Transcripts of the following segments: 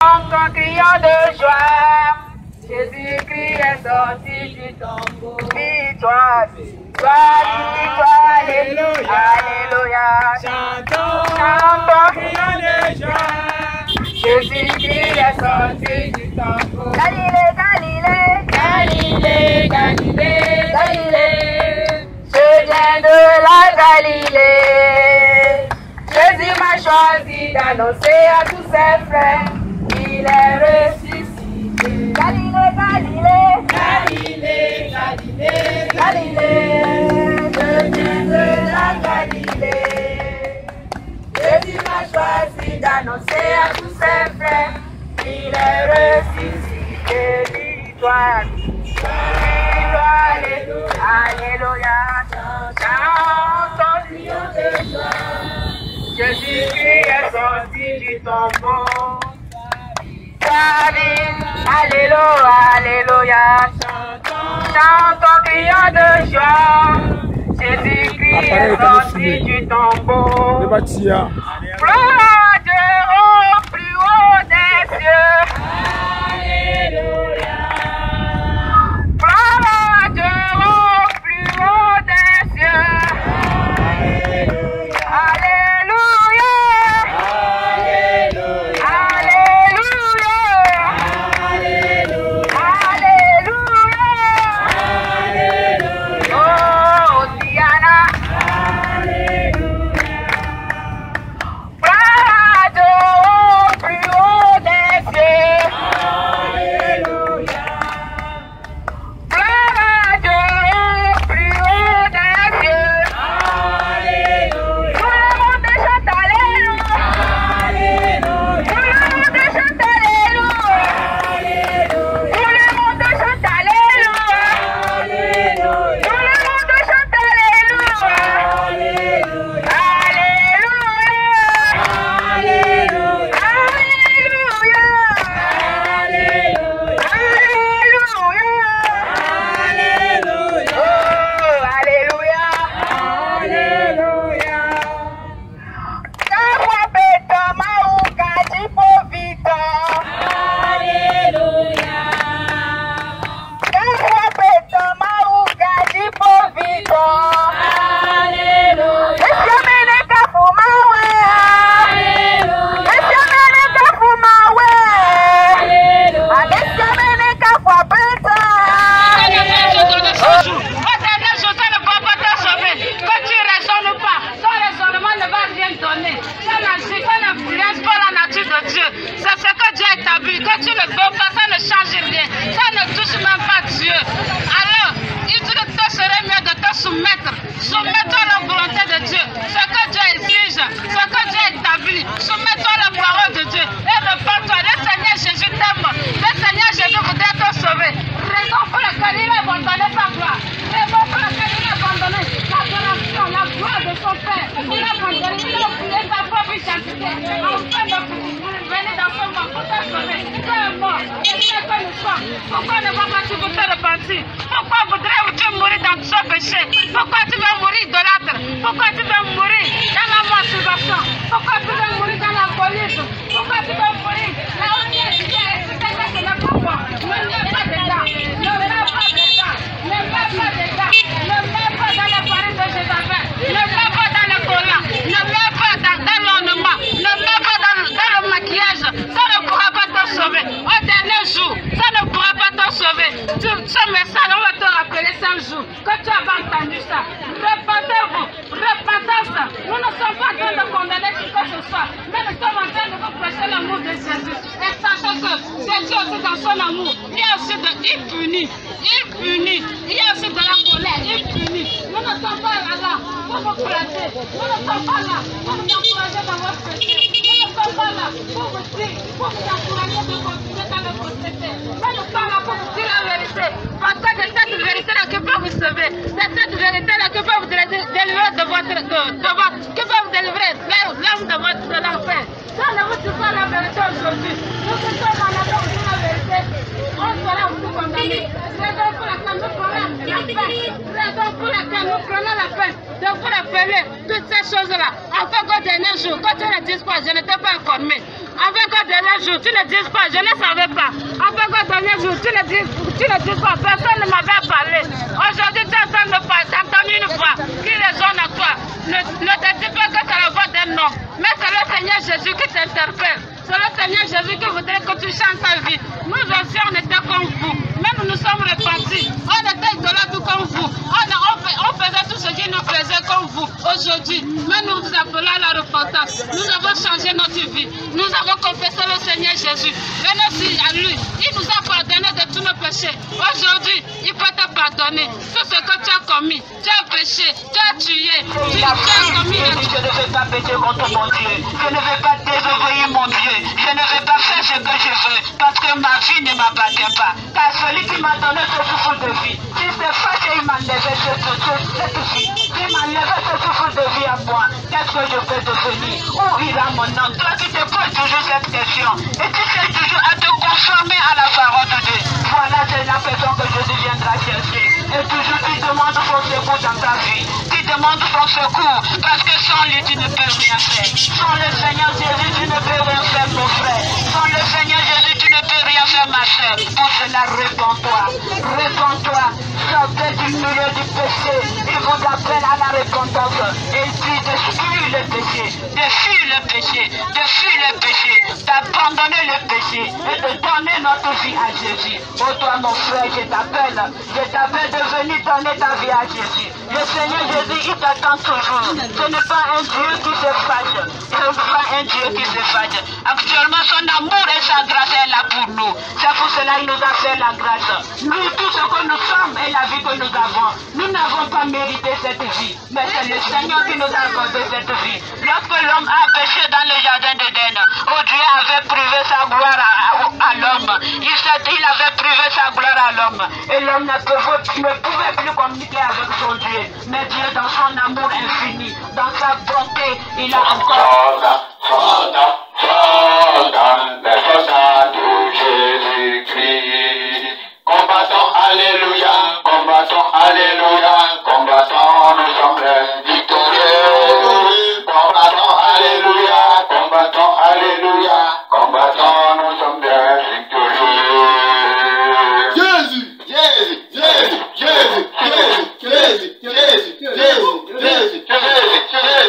En criant de joie, Jésus-Christ est sorti du tombeau. Victoire, victoire, victoire, alléluia, alléluia. Chantons, criant de joie, Jésus-Christ est sorti du tombeau. Galilée, Galilée, Galilée, Galilée, Galilée, je viens de la Galilée. Jésus m'a choisi d'annoncer à tous ses frères. Il est ressuscité. Galilée, Galilée, Galilée, Galilée, Galilée, je viens de la Galilée. Jésus m'a choisi d'annoncer à tous ses frères. Il est ressuscité. Victoire, victoire, alléluia. Chantons, crions de joie. Jésus-Christ est sorti du tombeau. Alléluia, alléluia. Chantons, criant de joie. Jésus-Christ est sorti du tombeau. Gloire à Dieu au plus haut des cieux. Alléluia. Gloire à Dieu au plus haut des cieux. Alléluia. Pourquoi ne vas-tu vous te repentir? Pourquoi voudrais-tu mourir dans ce péché? Pourquoi tu veux mourir idolâtre? Pourquoi tu veux mourir dans la masturbation? Pourquoi tu veux mourir dans l'alcoolisme? Pourquoi tu veux mourir là où tu es? C'est ne pas bon. Ne mets pas dedans. Ne mets pas dedans. Ne mets pas dedans. Ne mets pas dans la farine de Jézabel. Ne mets pas dans le collant. Ne mets pas dans l'ornement. Ne mets pas dans le maquillage. Ça ne pourra pas te sauver. Au dernier jour, ça ne pourra pas te sauver. Ce message, on va te rappeler 5 jours que tu as entendu ça. Repentez-vous. Repentance. Nous ne sommes pas en train de condamner qui que ce soit, mais nous sommes en train de vous prêcher l'amour de Jésus. Et sachez que Jésus aussi dans son amour, il y a aussi il punit. Il punit. Il y a aussi de la colère. Il punit. Nous ne sommes pas là pour vous prêcher. Nous ne sommes pas là pour vous encourager. encourager dans votre péché. Nous ne sommes pas là pour vous dire, pour vous encourager de continuer dans le procédé. Mais nous sommes là pour vous dire la vérité. Parce que c'est cette vérité-là qui peut vous sauver. C'est cette vérité-là qui peut vous délivrer de votre... qui peut vous délivrer l'âme de l'enfer. Si on ne vous dit pas la vérité aujourd'hui, nous qui sommes en attente de la vérité, on sera aussi condamnés. Raison pour laquelle nous prenons la peine. Raison pour laquelle nous prenons la peine de vous rappeler toutes ces choses-là. Afin qu'au dernier jour, quand tu ne dises pas, je n'étais pas informé. Afin qu'au dernier jour, tu ne dises pas, je ne savais pas. Afin qu'au dernier jour, tu ne dises pas, personne ne m'avait parlé. Aujourd'hui, tu entends une voix qui résonne à toi. Ne te dis pas que c'est la voix d'un homme, mais c'est le Seigneur Jésus qui t'interpelle. C'est le Seigneur Jésus qui voudrait que tu changes ta vie. Nous aussi, on était comme vous. Mais nous nous sommes repentis. On était idolâtres comme vous. On faisait tout ce qui nous plaisait comme vous aujourd'hui. Mais nous vous appelons à la repentance. Nous avons changé notre vie. Nous avons confessé le Seigneur Jésus. Venez à lui. Il nous a pardonné de tous nos péchés. Aujourd'hui, il peut te pardonner. Tout ce que tu as commis, tu as péché, tu as tué, tu as commis. Je ne vais pas pécher contre mon Dieu. Je ne vais pas désobéir mon Dieu. Je ne vais pas faire ce que je veux parce que ma vie ne m'appartient pas. Car celui qui m'a donné ce souffle de vie, si c'est fâché, il m'a enlevé cette vie. Il m'a enlevé ce souffle de vie à moi. Qu'est-ce que je peux devenir? Où ira mon nom? Toi qui te poses toujours cette question et tu sais toujours à te conformer à la parole de Dieu. Voilà, c'est la personne que Jésus viendra chercher. Et toujours tu demandes son secours dans ta vie. Tu demandes son secours parce que sans lui tu ne peux rien faire. Sans le Seigneur Jésus tu ne peux rien faire mon frère. Sans le Seigneur Jésus tu ne peux rien faire ma soeur. Pour cela réponds-toi. Réponds-toi. Sortez du milieu du péché. Il vous appelle à la repentance. Et il dit de fuir le péché. De fuir le péché. De fuir le péché. D'abandonner le péché. Et de donner notre vie à Jésus. Oh toi mon frère, je t'appelle. Je t'appelle de venir donner ta vie à Jésus. Le Seigneur Jésus, il t'attend toujours. Ce n'est pas un Dieu qui se fâche. Ce n'est pas un Dieu qui se fâche. Actuellement, son amour et sa grâce est là pour nous. C'est pour cela qu'il nous a fait la grâce. Nous, tout ce que nous sommes et la vie que nous avons, nous n'avons pas mérité cette vie. Mais c'est le Seigneur qui nous a accordé cette vie. Lorsque l'homme a péché dans le jardin d'Éden, où Dieu avait privé sa gloire à l'homme, il avait privé sa gloire à l'homme. Et l'homme ne pouvait plus communiquer avec son Dieu. Mais Dieu, dans son amour infini, dans sa bonté, il a encore... Les soldats de Jésus-Christ. Combattons, alléluia, combattons, alléluia, combattons, nous sommes victorieux. Combattons, alléluia, combattons, alléluia, combattons, nous sommes victorieux. Jésus, Jésus, Jésus, Jésus, Jésus, Jésus, Jésus, Jésus, Jésus,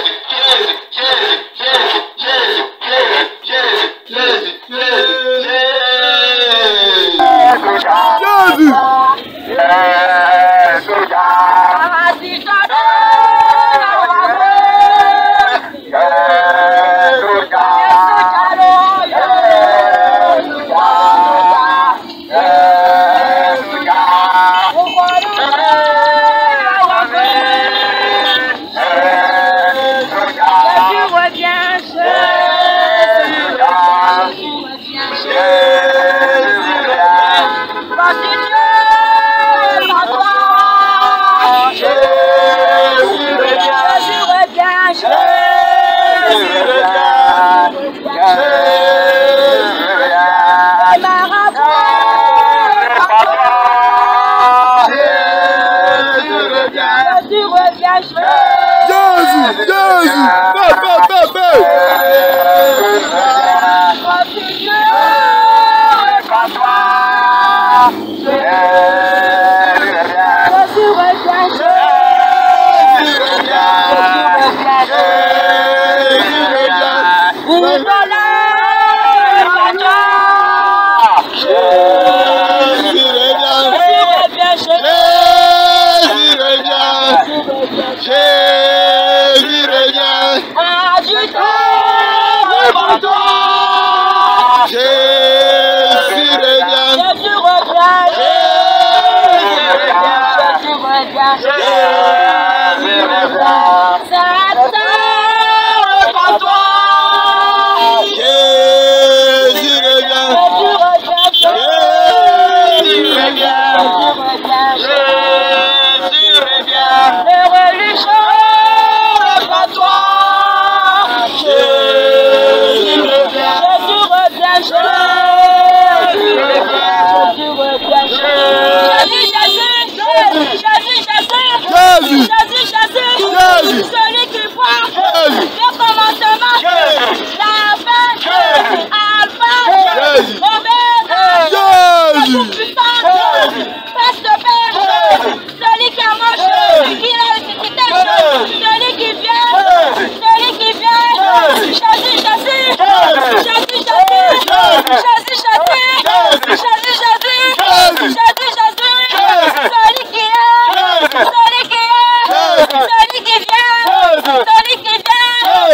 Satan,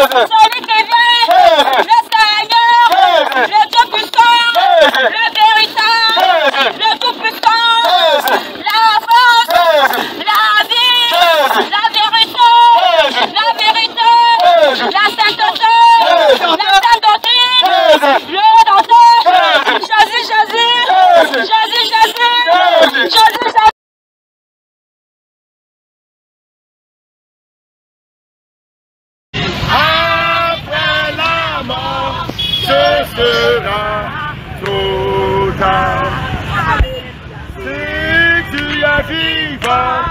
celui qui vient, le Seigneur, le Dieu puissant, le véritable, le tout-puissant, la force, la vie, la vérité, la sainteté, la sainte doctrine, le Rédempteur, Jésus, Jésus, Jésus, Jésus, Jésus, Jésus. Après la mort, ce sera trop tard. Si tu es vivant,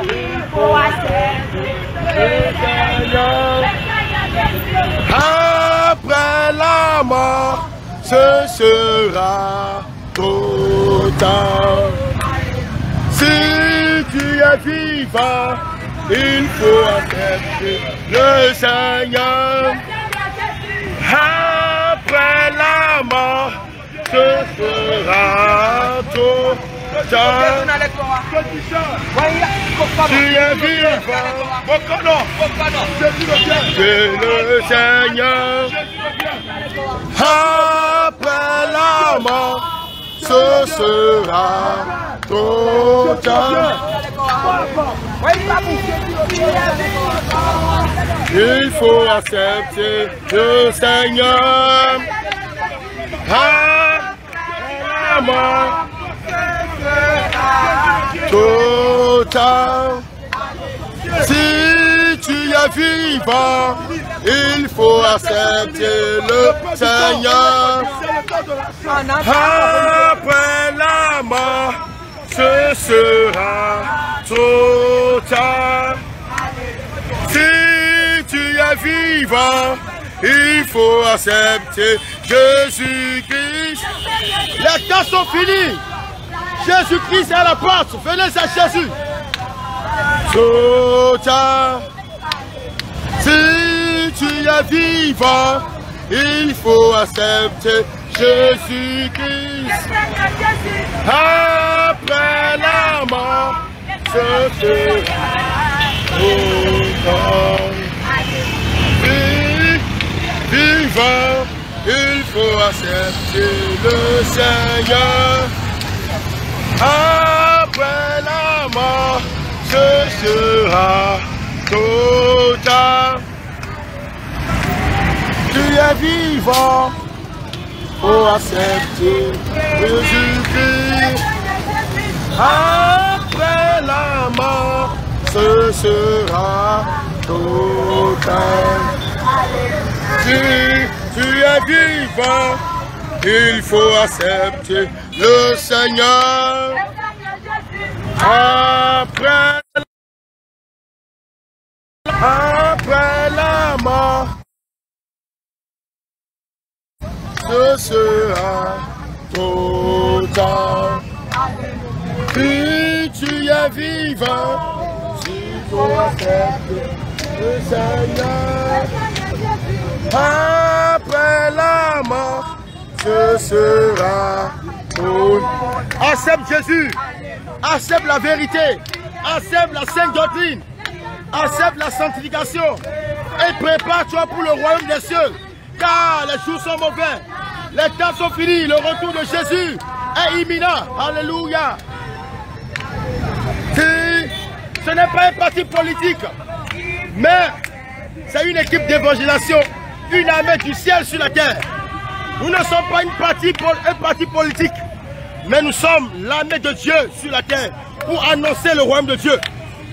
il faut accepter le Seigneur. Après la mort, ce sera trop tard. Si tu es vivant, il faut accepter le Seigneur. Après la mort, ce sera trop tard. Tu es vivant, c'est le Seigneur. Après la mort, ce sera trop tard. Il faut accepter le Seigneur. Après la mort, trop tard. Si tu es vivant, il faut accepter le Seigneur. Après la mort, ce sera trop tard. Si tu es vivant, il faut accepter Jésus-Christ. Les temps sont finis. Jésus-Christ est à la porte. Venez à Jésus. Trop tard. Si tu es vivant, il faut accepter Jésus-Christ. Après la mort, ce sera trop tard. Vivant, il faut accepter le Seigneur. Après la mort, ce sera trop tard. Tu es vivant, faut accepter Jésus-Christ. Après la mort, ce sera trop tard. Si tu es vivant, il faut accepter le Seigneur. Après la mort, ce sera trop tard. Si tu es vivant, il faut accepter le Seigneur. Après la mort, ce sera trop tard. Accepte Jésus, accepte la vérité, accepte la sainte doctrine, accepte la sanctification et prépare-toi pour le royaume des cieux, car les jours sont mauvais, les temps sont finis, le retour de Jésus est imminent. Alléluia. Ce n'est pas un parti politique, mais c'est une équipe d'évangélisation, une armée du ciel sur la terre. Nous ne sommes pas un parti politique, mais nous sommes l'armée de Dieu sur la terre pour annoncer le royaume de Dieu,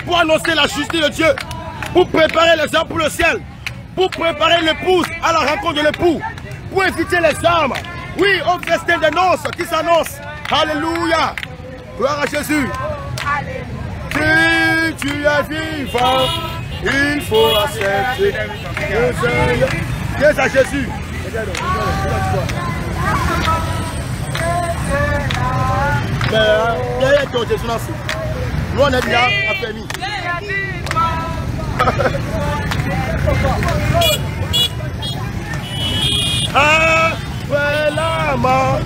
pour annoncer la justice de Dieu, pour préparer les hommes pour le ciel, pour préparer l'épouse à la rencontre de l'époux, pour éviter les armes, oui, au festin des noces qui s'annonce. Alléluia. Gloire à Jésus. Si tu es vivant, il faut accepter le Seigneur. Viens à Jésus. Mais derrière ton Jésus, nous on est bien affermis. Après la mort,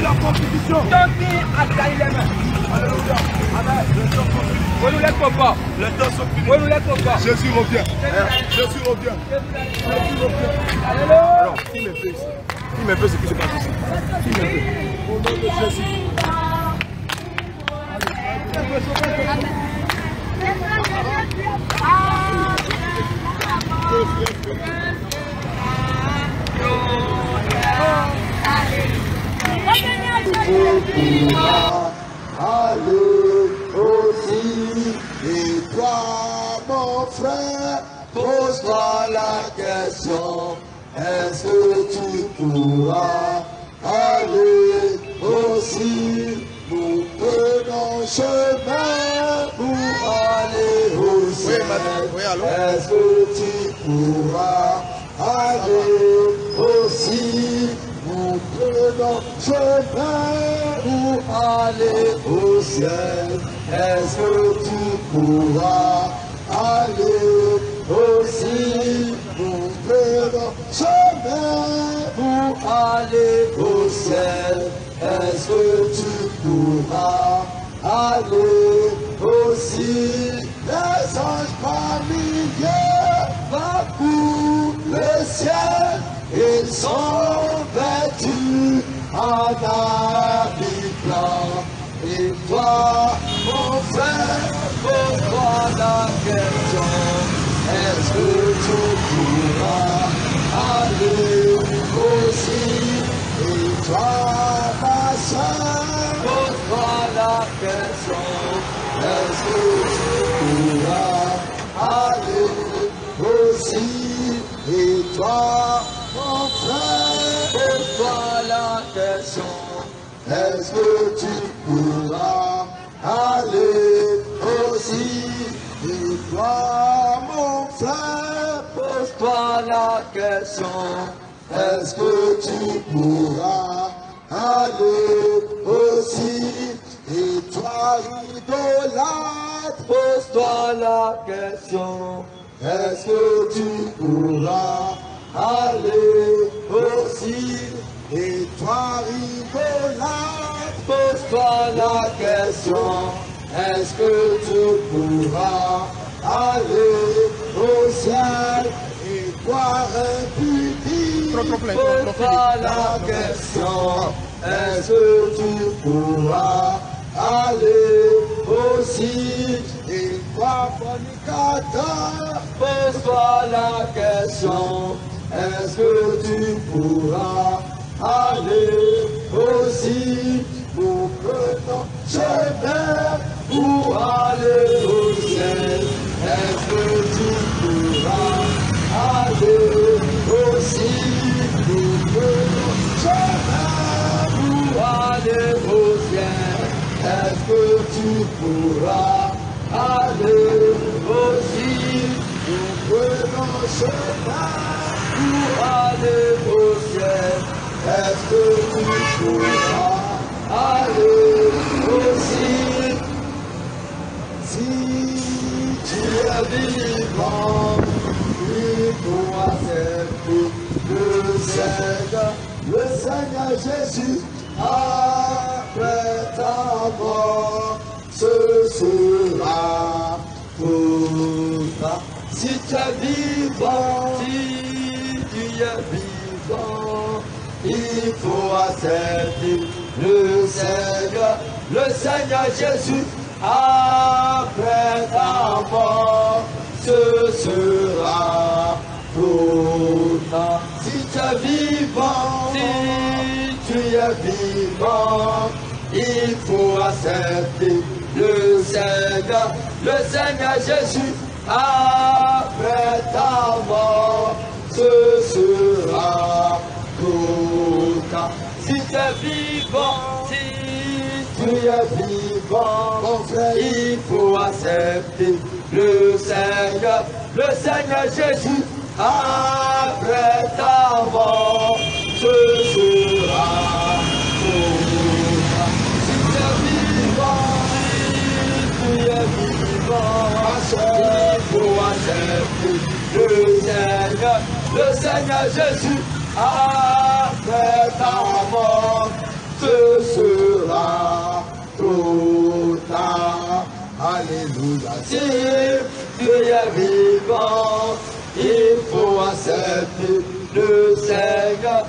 la constitution. Les temps sont finis. Jésus revient. Jésus revient. Jésus revient. Alors, filme un peu ici. Filme un peu ce qui se passe ici. Filme un peu. Au nom de Jésus. Allez aussi, et toi mon frère, pose-toi la question, est-ce que tu pourras aller aussi? Nous prenons chemin pour aller au ciel. Est-ce que tu pourras aller aussi? Nous prenons chemin pour aller au ciel. Est-ce que tu pourras aller aussi? Nous prenons chemin pour aller au ciel. Est-ce que tu pourras aller aussi? Les anges par milliers parcourent le ciel. Ils sont vêtus en habits blancs. Et toi, mon frère, pose-toi la question. Est-ce que tu pourras aller aussi? Et toi, ma soeur, pose-toi la question. Est-ce que tu pourras aller aussi? Et toi, mon frère, pose-toi la question. Est-ce que tu pourras aller aussi? Et toi, mon frère, pose-toi la question. Est-ce que tu pourras aller aussi? Et toi, idolâtre, pose-toi la question. Est-ce que tu pourras aller aussi? Et toi, idolâtre, pose-toi la question. Est-ce que tu pourras aller au ciel? Et toi, impudique, pose-toi la question. Est-ce que tu pourras aller aussi? Et toi, fornicateur, pose-toi la question. Est-ce que tu pourras aller aussi? Nous prenons chemin pour aller au ciel. Est-ce que tu pourras aller aussi? Nous prenons chemin pour aller au ciel. Est-ce que tu pourras aller aussi? Nous prenons chemin pour aller au ciel. Est-ce que tu pourras aller aussi? Si tu es vivant, il faut accepter le Seigneur Jésus. Après ta mort, ce sera pour toi. Si tu es vivant, si tu es vivant, il faut accepter le Seigneur Jésus. Après ta mort, ce sera pour toi. Si tu es vivant, si tu es vivant, il faut accepter le Seigneur Jésus. Après ta mort, ce sera pour toi. Si tu es vivant, si tu es vivant, mon frère, il faut accepter le Seigneur Jésus. Après ta mort, ce sera pour toi. Si tu es vivant, si tu es vivant, il faut accepter le Seigneur Jésus. Après ta mort, ce sera trop tard. Alléluia. Si tu es vivant, il faut accepter le Seigneur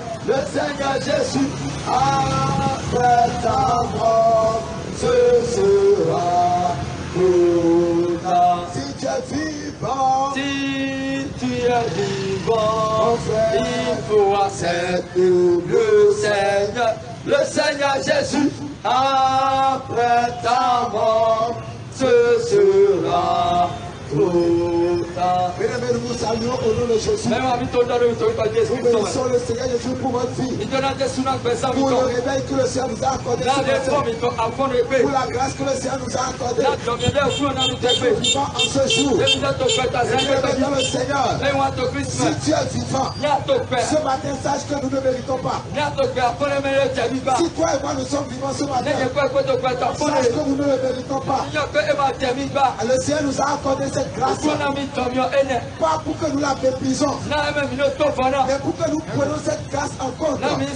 Jésus. Après ta mort, ce sera pour toi. Si tu es vivant, si tu es vivant, il faut accepter le Seigneur Jésus. Après ta mort, ce sera pour toi. Bien-aimés, nous vous saluons au nom de Jésus. Nous bénissons le Seigneur Jésus pour votre vie. Pour le réveil que le Seigneur nous a accordé ce matin. Pour la grâce que le Seigneur nous a accordée. Nous vivons en ce jour. Et dans le Seigneur, si tu es vivant, ce matin, sache que nous ne méritons pas. Si toi et moi nous sommes vivants ce matin, sache que nous ne le méritons pas. Le Seigneur nous a accordé cette grâce. Pas pour que nous la méprisons, mais pour que nous prenions cette grâce en compte et mettre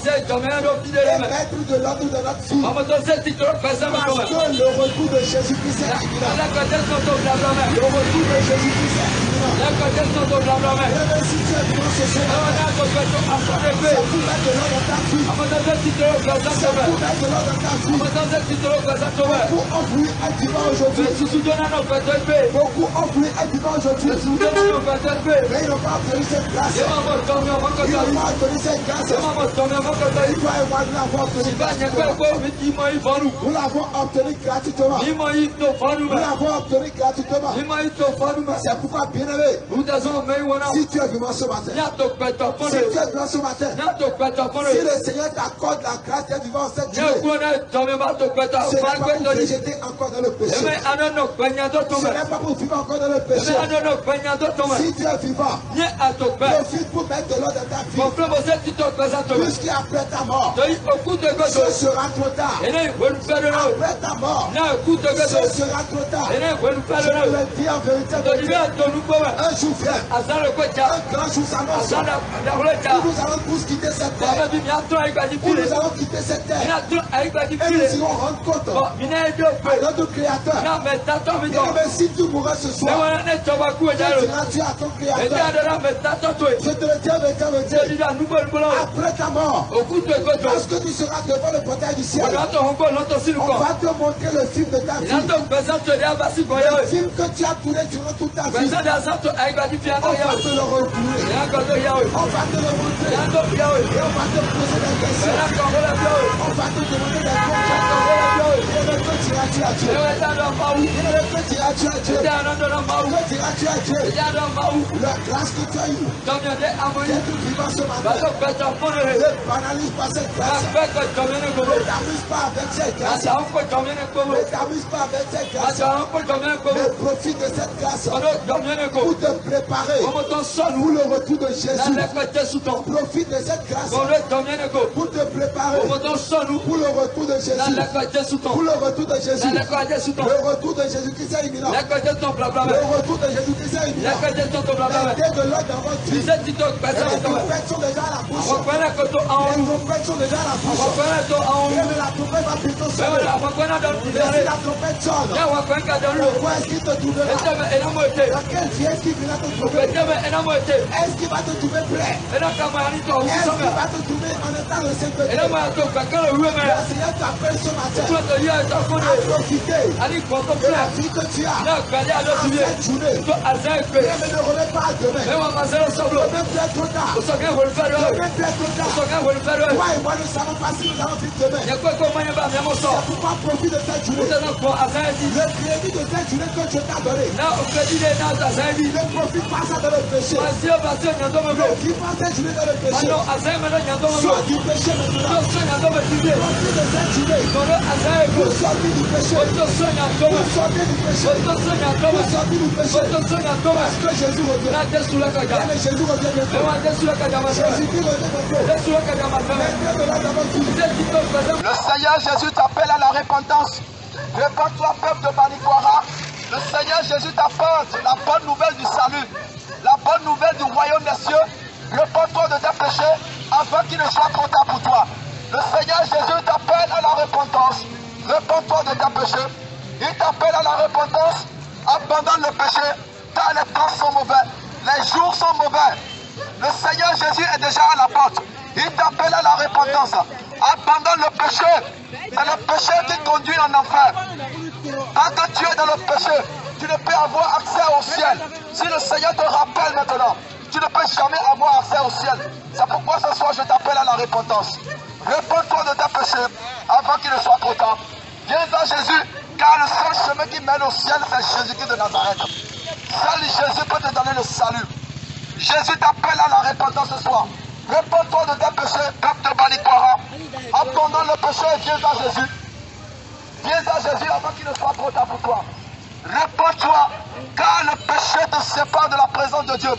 de l'ordre de notre vie. Parce que le retour de Jésus-Christ est imminent. Le retour de Jésus-Christ est imminent. Et si tu es vivant ce soir, c'est pour mettre de l'ordre dans ta vie. C'est pour mettre de l'ordre dans ta vie. Beaucoup ont voulu être vivants aujourd'hui. Beaucoup ont voulu être vivants aujourd'hui. Mais ils n'ont pas obtenu cette grâce. Ils n'ont pas obtenu cette grâce. Et toi et moi, nous l'avons obtenu gratuitement. Nous l'avons obtenu gratuitement. Nous l'avons obtenu gratuitement. C'est pourquoi, bien-aimé, si tu es vivant ce matin, si tu es vivant ce matin, si le Seigneur t'accorde la grâce d'être vivant cette journée, ce n'est pas pour te jeter encore dans le péché. Ce n'est pas pour vivre encore dans le péché. Si tu es vivant, profite pour mettre de l'ordre dans ta vie. Puisqu'après ta mort, ce sera trop tard. Après ta mort, ce sera trop tard. Je le dis en vérité, un jour vient, un grand jour s'annonce, où nous allons tous quitter cette terre. Où nous allons quitter cette terre. Et nous irons rendre compte à notre Créateur. Mais si tu mourras ce soir, tu à ton Créateur. Je te le dis avec après ta mort, lorsque tu seras devant le portail du ciel, on va te montrer le film de ta vie. Le film que tu as tourné durant toute ta vie. On va te le retrouver. On va te le montrer. Et on va te poser des questions. On va te demander des questions. Et le que diras-tu à Dieu? Et le que diras-tu à Dieu? Que diras-tu à Dieu? La grâce que tu as eue d'être vivant ce matin, ne banalise pas cette grâce. Ne t'amuse pas avec cette grâce. Ne t'amuse pas avec cette grâce. Mais profite de cette grâce pour te préparer pour le retour de Jésus. Profite de cette grâce pour te préparer pour le retour de Jésus. Pour le retour de Jésus. Le retour de Jésus-Christ est imminent. Le retour de Jésus-Christ est imminent. Mettez de l'ordre dans votre vie. Les trompettes sont déjà à la bouche. Les trompettes sont déjà à la bouche. Mais la trompette va plutôt sonner. Mais si la trompette sonne, pourquoi est-ce qu'il te trouvera? Dans quelle vie est-ce qu'il viendra te trouver? Est-ce qu'il va te trouver prêt? Est-ce qu'il va te trouver en état de sainteté? Le Seigneur t'appelle ce matin à profiter de la vie que tu as à cette journée. Mais ne remets pas à demain. Ne même plus être trop tard. Ne même plus être trop tard. Toi et moi ne savons pas si nous allons vivre demain. C'est pourquoi profite de cette journée. Le crédit de cette journée que Dieu t'a donné. Ne profite pas ça dans le péché. Ne vis pas cette journée dans le péché. Sors du péché maintenant. Profite de cette journée. Pour sortir du péché. Pour sortir du péché. Pour sortir du péché. Parce que Jésus revient. Mais Jésus revient bientôt. Jésus-Christ revient bientôt. Le Seigneur Jésus t'appelle à la repentance. Répands-toi, peuple de Banikwara. Le Seigneur Jésus t'apporte la bonne nouvelle du salut, la bonne nouvelle du royaume des cieux. Répands-toi de tes péchés afin qu'il ne soit trop tard pour toi. Le Seigneur Jésus t'appelle à la repentance. Répands-toi de tes péchés Il t'appelle à la repentance. Abandonne le péché, car les temps sont mauvais, les jours sont mauvais. Le Seigneur Jésus est déjà à la porte. Il t'appelle à la repentance. Abandonne le péché. C'est le péché qui conduit en enfer. Quand tu es dans le péché, tu ne peux avoir accès au ciel. Si le Seigneur te rappelle maintenant, tu ne peux jamais avoir accès au ciel. C'est pourquoi ce soir je t'appelle à la repentance. Réponds-toi de tes péchés avant qu'il ne soit trop tard. Viens à Jésus, car le seul chemin qui mène au ciel, c'est Jésus-Christ de Nazareth. Seul Jésus peut te donner le salut. Jésus t'appelle à la repentance ce soir. Réponds-toi de tes péchés, comme te baniquera. Abandonne le péché et viens à Jésus. Viens à Jésus avant qu'il ne soit trop tard pour toi. Réponds-toi, car le péché te sépare de la présence de Dieu.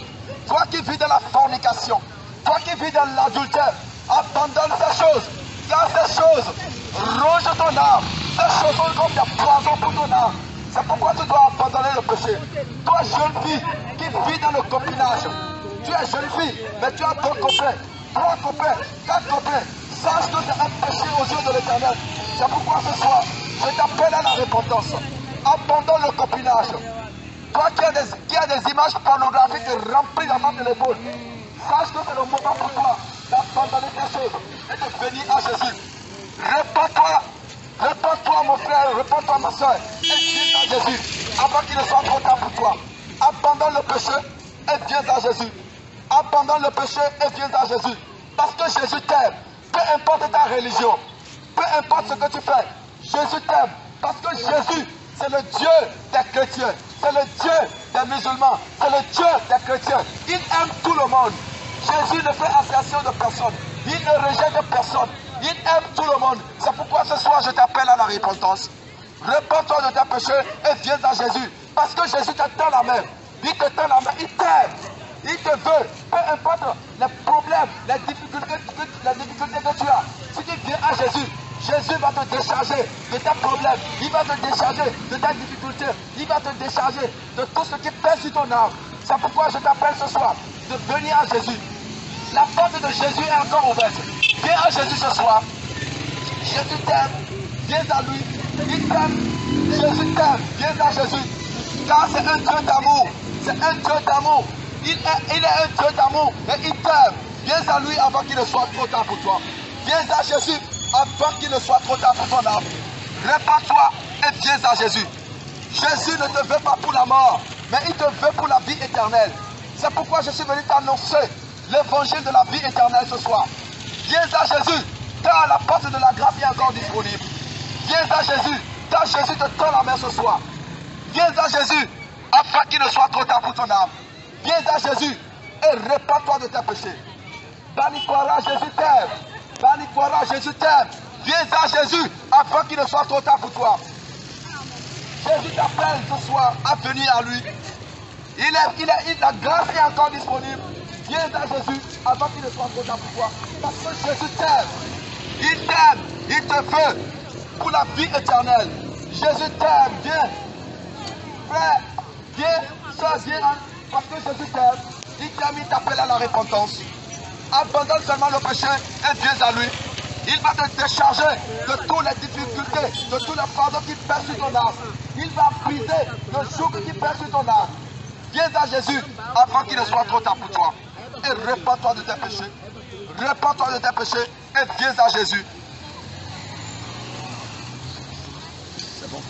Toi qui vis dans la fornication, toi qui vis dans l'adultère, abandonne ces choses, car ces choses rongent ton âme. Ces choses sont comme des poisons pour ton âme. C'est pourquoi tu dois abandonner le péché. Toi, jeune fille qui vit dans le copinage, tu es jeune fille, mais tu as 2 copains, 3 copains, 4 copains. Sache que c'est un péché aux yeux de l'Éternel. C'est pourquoi ce soir, je t'appelle à la repentance. Abandonne le copinage. Toi qui as des images pornographiques remplies dans ton téléphone, sache que c'est le moment pour toi d'abandonner tes choses et de venir à Jésus. Réponds-toi mon frère, réponds-toi ma soeur, et viens à Jésus avant qu'il ne soit trop tard pour toi. Abandonne le péché et viens à Jésus. Abandonne le péché et viens à Jésus. Parce que Jésus t'aime. Peu importe ta religion, peu importe ce que tu fais, Jésus t'aime. Parce que Jésus, c'est le Dieu des chrétiens, c'est le Dieu des musulmans, c'est le Dieu des chrétiens. Il aime tout le monde. Jésus ne fait assertion de personne, il ne rejette personne, il aime tout le monde. C'est pourquoi ce soir je t'appelle à la repentance. Réponds-toi de tes péchés et viens à Jésus. Parce que Jésus te tend la main, il te tend la main, il t'aime. Il te veut, peu importe les problèmes, les difficultés que tu as. Si tu viens à Jésus, Jésus va te décharger de tes problèmes. Il va te décharger de tes difficultés. Il va te décharger de tout ce qui pèse sur ton âme. C'est pourquoi je t'appelle ce soir de venir à Jésus. La porte de Jésus est encore ouverte. Viens à Jésus ce soir. Jésus t'aime. Viens à lui. Il t'aime. Jésus t'aime. Viens à Jésus. Car c'est un Dieu d'amour. C'est un Dieu d'amour. Il est un Dieu d'amour et il t'aime. Viens à lui avant qu'il ne soit trop tard pour toi. Viens à Jésus avant qu'il ne soit trop tard pour ton âme. Répands-toi et viens à Jésus. Jésus ne te veut pas pour la mort, mais il te veut pour la vie éternelle. C'est pourquoi je suis venu t'annoncer l'évangile de la vie éternelle ce soir. Viens à Jésus, car la porte de la grâce est encore disponible. Viens à Jésus, car Jésus te tend la main ce soir. Viens à Jésus afin qu'il ne soit trop tard pour ton âme. Viens à Jésus et répands-toi de tes péchés. Baniquara, Jésus t'aime. Baniquara, Jésus t'aime. Viens à Jésus afin qu'il ne soit trop tard pour toi. Jésus t'appelle ce soir à venir à lui. La grâce est encore disponible. Viens à Jésus avant qu'il ne soit trop tard pour toi. Parce que Jésus t'aime. Il t'aime. Il te veut pour la vie éternelle. Jésus t'aime. Viens. Frère, viens. Soeur, viens. Parce que Jésus t'aime, il t'aime, il t'appelle à la repentance. Abandonne seulement le péché et viens à lui. Il va te décharger de toutes les difficultés, de tous les fardeaux qui pèsent sur ton âme. Il va briser le joug qui pèse sur ton âme. Viens à Jésus avant qu'il ne soit trop tard pour toi. Et répands-toi de tes péchés. Répands-toi de tes péchés et viens à Jésus. C'est bon.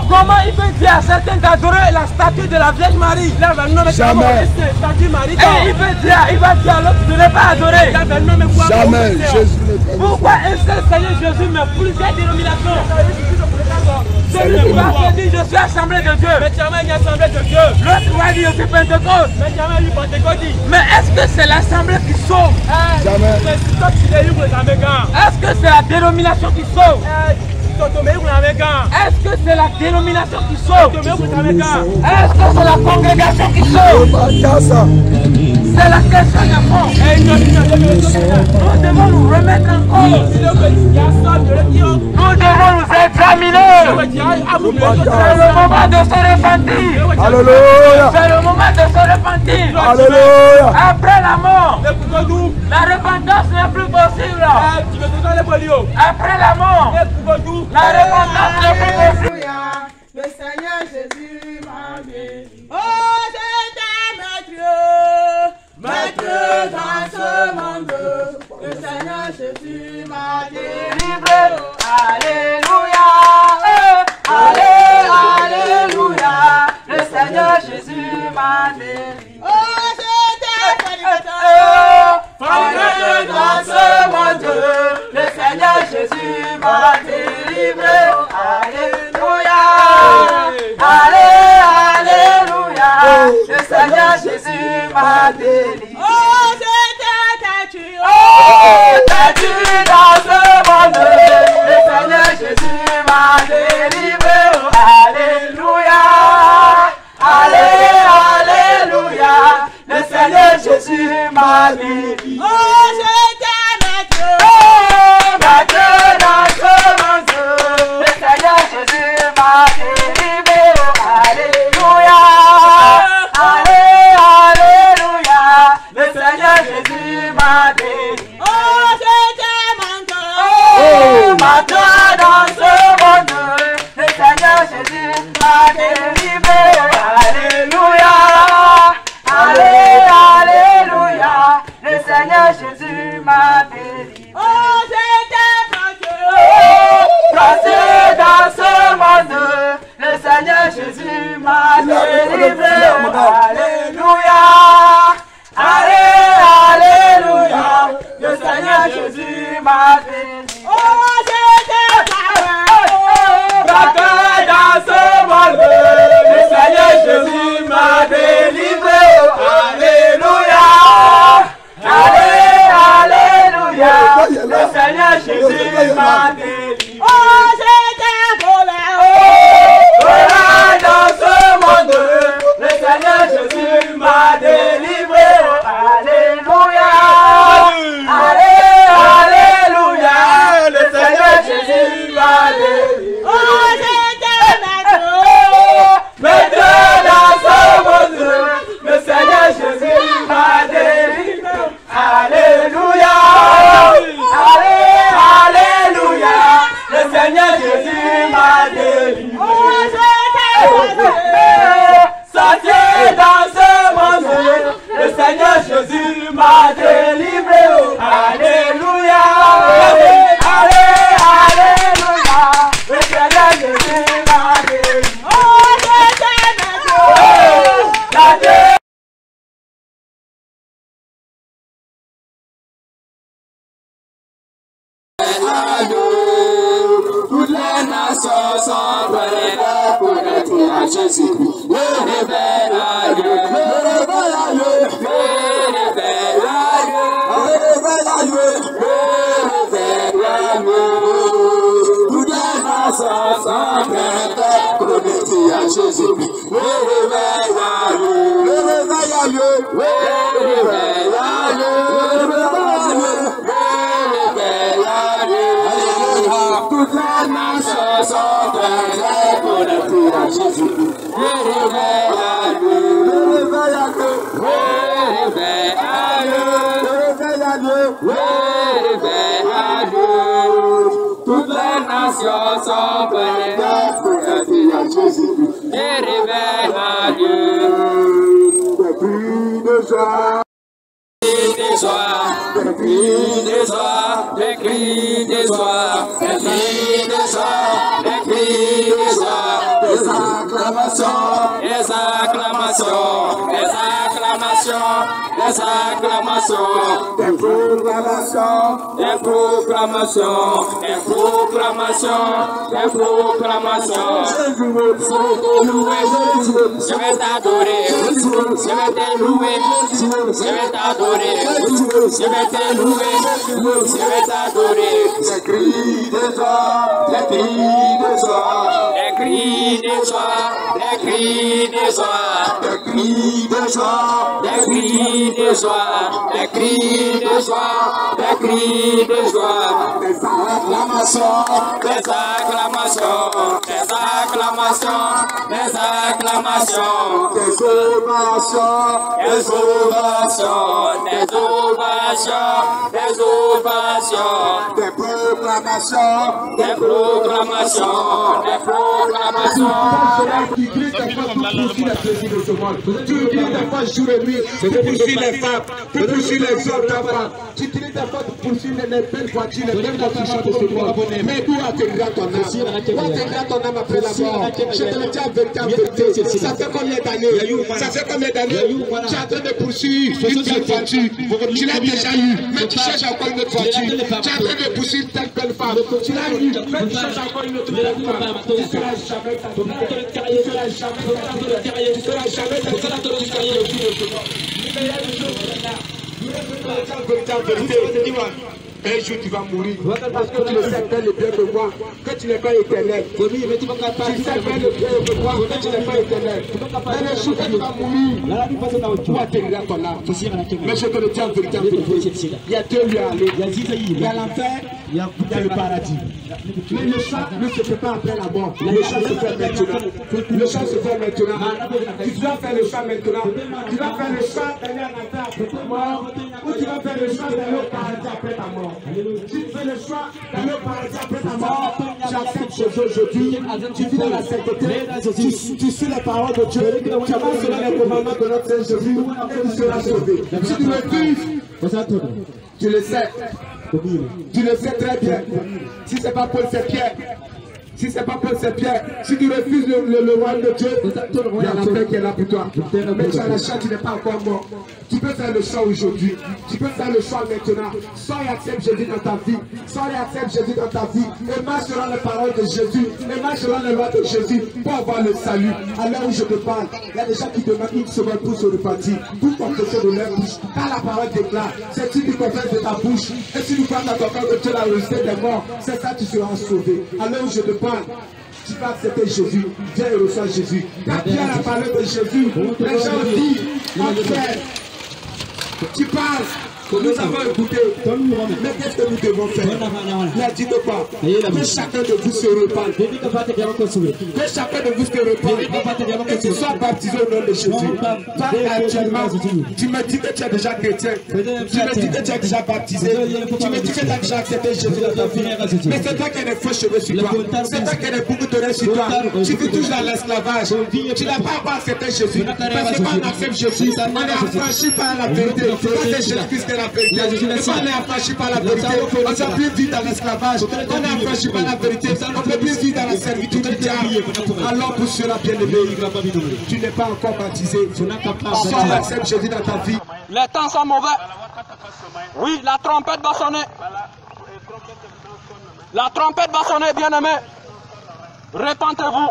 Comment il peut dire à certains d'adorer la statue de la Vierge Marie? Jamais. Et il va dire à l'autre de ne pas adorer. Jamais. Jésus ne peut pas. Pourquoi un seul Seigneur Jésus met plusieurs dénominations? Celui va te dire je suis assemblée de Dieu. L'autre va dire je suis Pentecôte. Mais est-ce que c'est l'assemblée qui sauve? Jamais. Est-ce que c'est la dénomination qui sauve? Est-ce que c'est la dénomination qui sauve? Est-ce que c'est la congrégation qui sauve? C'est la question de fond. Nous devons nous remettre en cause. Nous devons nous examiner. C'est le moment de se repentir. Alléluia. C'est le moment de se repentir. Alléluia. Après la mort, la repentance n'est plus possible. Après la mort, la repentance n'est plus possible. Le Seigneur Jésus m'a dit, oh maître dans ce monde, le Seigneur Jésus m'a délivré. Alléluia, alléluia, le Seigneur Jésus m'a délivré. Oh, j'étais prédicateur, dans ce monde, le Seigneur Jésus m'a délivré. Alléluia, alléluia, le Seigneur Jésus m'a délivré. Oh, j'étais têtu dans ce monde, le Seigneur Jésus m'a délivré. Alléluia, alléluia, le Seigneur Jésus m'a délivré. Oh, j'étais maître dans ce monde, le Seigneur Jésus m'a délivré. Alléluia, alléluia, le Seigneur Jésus m'a délivré. Oh, j'étais menteur dans ce monde, le Seigneur Jésus m'a délivré. Alléluia, alléluia, le Seigneur Jésus m'a délivré. Oh, j'étais placé dans ce monde, le Seigneur Jésus m'a délivré. Alléluia, alléluia, le Seigneur Jésus m'a délivré. Oh, j'étais braqué dans ce monde, le Seigneur Jésus m'a délivré. Alléluia, alléluia, le Seigneur Jésus m'a délivré. Oh, j'étais voleur dans ce monde, le Seigneur Jésus m'a délivré. Alléluia, alléluia, le Seigneur Jésus m'a délivré. Oh, j'étais maître dans ce monde, le Seigneur Jésus m'a délivré. Alléluia, alléluia, le Seigneur Jésus m'a délivré. Oh, j'étais sorcier dans ce monde, le Seigneur Jésus m'a délivré. Alléluia, alléluia, le Seigneur Jésus m'a délivré. Oh, j'étais toutes les nations sont prêtes à connaître à Jésus-Christ. Le révèle à Dieu, le révèle à Dieu, le révèle à Dieu, le révèle à Dieu, le révèle à Dieu. Toutes les nations sont prêtes à connaître à Jésus-Christ. Le révèle à Dieu, le révèle à Dieu, le révèle à Dieu, le révèle à Dieu. Toutes les nations sont prêtes pour le tour à Jésus. Le réveil à Dieu, le réveil à Dieu, le réveil à Dieu, le réveil à Dieu, le réveil à Dieu. Toutes les nations sont prêtes pour le tour à Jésus. Le réveil à Dieu. Des cris de joie. Des cris de joie, des cris de joie, des cris de joie, des cris de joie, des acclamations, des acclamations, des acclamations, des acclamations, des cris proclamations, des proclamations, des proclamations, des proclamations. Je vais t'adorer, je vais te louer, je vais t'adorer, je vais te louer, je vais t'adorer. Des cris de joie, des cris de joie, des cris de joie, des cris de joie, des cris de joie, des cris de joie, des cris de joie, des cris de joie, des acclamations, des acclamations, des acclamations, des acclamations, des ovations, des ovations, des ovations, des ovations, des proclamations, des proclamations, des proclamations. Tu cries des fois pour poursuivre les plaisirs de ce monde. Tu cries des fois jour et nuit pour poursuivre les femmes, pour poursuivre les hommes d'enfants. Tu cries des fois pour poursuivre les belles voitures, les belles voitures de ce monde. Mais où atteindra ton âme? Où atteindra ton âme après la mort? Je te le dis en vérité, en vérité. Ça fait combien d'années? Ça fait combien d'années? Tu es en train de poursuivre une belle voiture. Tu l'as déjà eu, mais tu cherches encore une autre voiture. Tu es en train de poursuivre telle belle femme. Tu l'as eu, mais tu cherches encore une autre belle femme. Tu ne seras jamais ta vie. Tu ne seras jamais ta vie. Tu ne seras jamais ta vie. Un jour tu vas mourir parce que tu le sais bien le bien de moi que tu n'es pas éternel. Tu sais bien le bien de moi que tu n'es pas éternel. Mais le jour que tu vas mourir, tu atteindras ton âme. Mais je te le dis en vérité, il y a deux lieux à aller. Il y a l'enfer, il y a le paradis. Mais le chant ne se fait pas après la mort. Le chant se fait maintenant. Le chant se fait maintenant. Tu dois faire le chant maintenant. Tu vas faire le chant d'aller en enfer après ta mort, ou tu vas faire le chant d'aller au paradis après ta mort. Tu fais le choix d'aller au paradis après ta mort. Tu acceptes Jésus aujourd'hui. Tu vis dans la sainteté. Tu suis la parole de Dieu. Tu avances selon les commandements de notre Seigneur Jésus et tu seras sauvé. Si tu refuses, tu le sais. Tu le sais très bien. Si ce n'est pas Paul, c'est Pierre. Si ce n'est pas Paul, c'est Pierre. Si tu refuses le royaume de Dieu, il y a la paix qui est là pour toi. Mais tu as le choix, tu n'es pas encore mort. Tu peux faire le choix aujourd'hui. Tu peux faire le choix maintenant. Soit il accepte Jésus dans ta vie. Soit il accepte Jésus dans ta vie. Et marche selon les paroles de Jésus. Et marche selon les lois de Jésus pour avoir le salut. À l'heure où je te parle, il y a des gens qui demandent une semaine pour se repentir. Pour confesser de leur bouche. Quand la parole déclare, c'est si tu confesses de ta bouche. Et si tu crois dans ton cœur que Dieu l'a ressuscité des morts, c'est ça tu seras sauvé. À l'heure où je te parle, tu vas accepter Jésus. Viens et reçois Jésus. Quand Pierre a parlé de Jésus, les gens disent, en fait, tu penses que nous avons écouté, mais qu'est-ce que nous devons faire? Ne dites pas que chacun de vous se repente. Que chacun de vous se repente et tu sois baptisé au nom de Jésus. Toi, actuellement, tu me dis que tu es déjà chrétien. Tu me dis que tu es déjà baptisé. Tu me dis que tu as déjà accepté Jésus dans ta vie. Mais c'est toi qui as des faux cheveux sur toi. C'est toi qui as des boucles d'oreilles sur toi. Tu vis toujours dans l'esclavage. Tu n'as pas encore accepté Jésus. Parce que quand on accepte Jésus, on est affranchi par la vérité. C'est Jésus-Christ qui est la vérité. On est affranchi par la vérité. On ne peut plus vivre dans l'esclavage. On est affranchi par la vérité. On ne peut plus vivre dans la servitude du diable. Alors pour cela, bien aimé, tu n'es pas encore baptisé. Soit accepte Jésus dans ta vie. Les temps sont mauvais. Oui, la trompette va sonner. La trompette va sonner, bien aimé. Répentez-vous.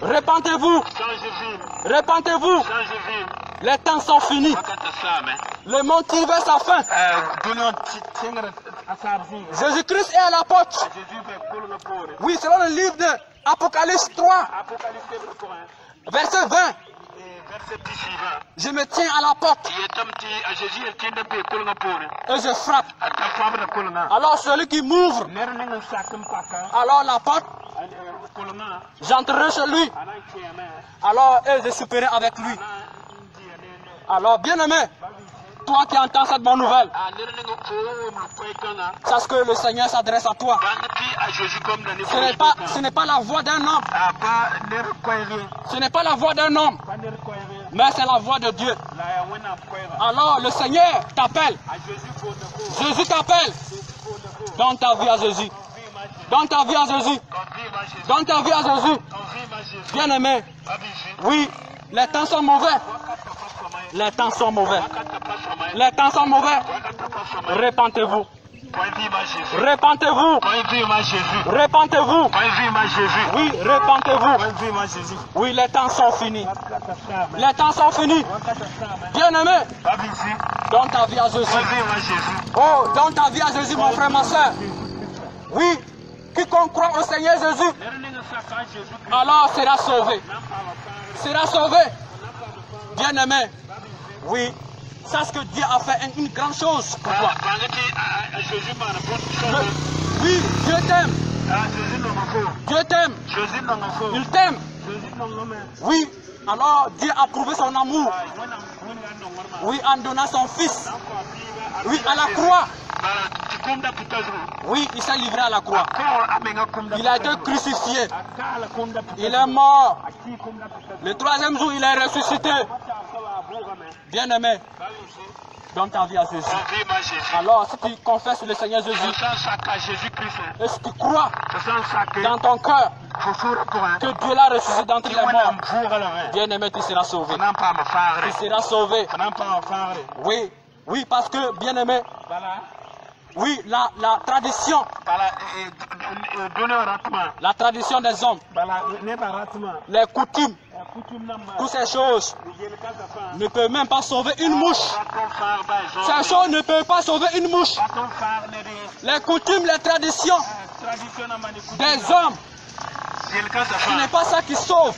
Répentez-vous. Répentez-vous. Les temps sont finis. Le monde tire vers sa fin. Jésus-Christ est à la porte. Oui, selon le livre de Apocalypse 3, verset 20. Je me tiens à la porte et je frappe. Alors celui qui m'ouvre, alors la porte, j'entrerai chez lui. Alors je souperai avec lui. Alors bien aimé, toi qui entends cette bonne nouvelle, sache que le Seigneur s'adresse à toi. Ce n'est pas la voix d'un homme. Ce n'est pas la voix d'un homme, mais c'est la voix de Dieu. Alors le Seigneur t'appelle. Jésus t'appelle. Donne ta vie à Jésus. Donne ta vie à Jésus. Donne ta vie à Jésus. Bien aimé, oui, les temps sont mauvais. Les temps sont mauvais. Les temps sont mauvais. Repentez-vous. Repentez-vous. Repentez-vous. Oui, repentez-vous. Oui, les temps sont finis. Les temps sont finis. Bien-aimé, donne ta vie à Jésus. Oh, donne ta vie à Jésus, mon frère, ma soeur. Oui, quiconque croit au Seigneur Jésus, alors sera sauvé. Sera sauvé. Bien-aimé, oui. Sache que Dieu a fait une grande chose pour toi. Oui, Dieu t'aime. Dieu t'aime. Il t'aime. Oui, alors Dieu a prouvé son amour. Oui, en donnant son fils. Oui, à la croix. Oui, il s'est livré à la croix. Il a été crucifié. Il est mort. Le troisième jour, il est ressuscité. Bien-aimé, donne ta vie à Jésus. Alors, si tu confesses le Seigneur Jésus, et si tu crois dans ton cœur que Dieu l'a ressuscité d'entre les morts, bien-aimé, tu seras sauvé. Tu seras sauvé. Oui, oui, parce que, bien-aimé, oui, la tradition des hommes, les coutumes, toutes ces choses ne peuvent même pas sauver une mouche. Ces choses ne peuvent pas sauver une mouche. Les coutumes, les traditions des hommes, ce n'est pas ça qui sauve.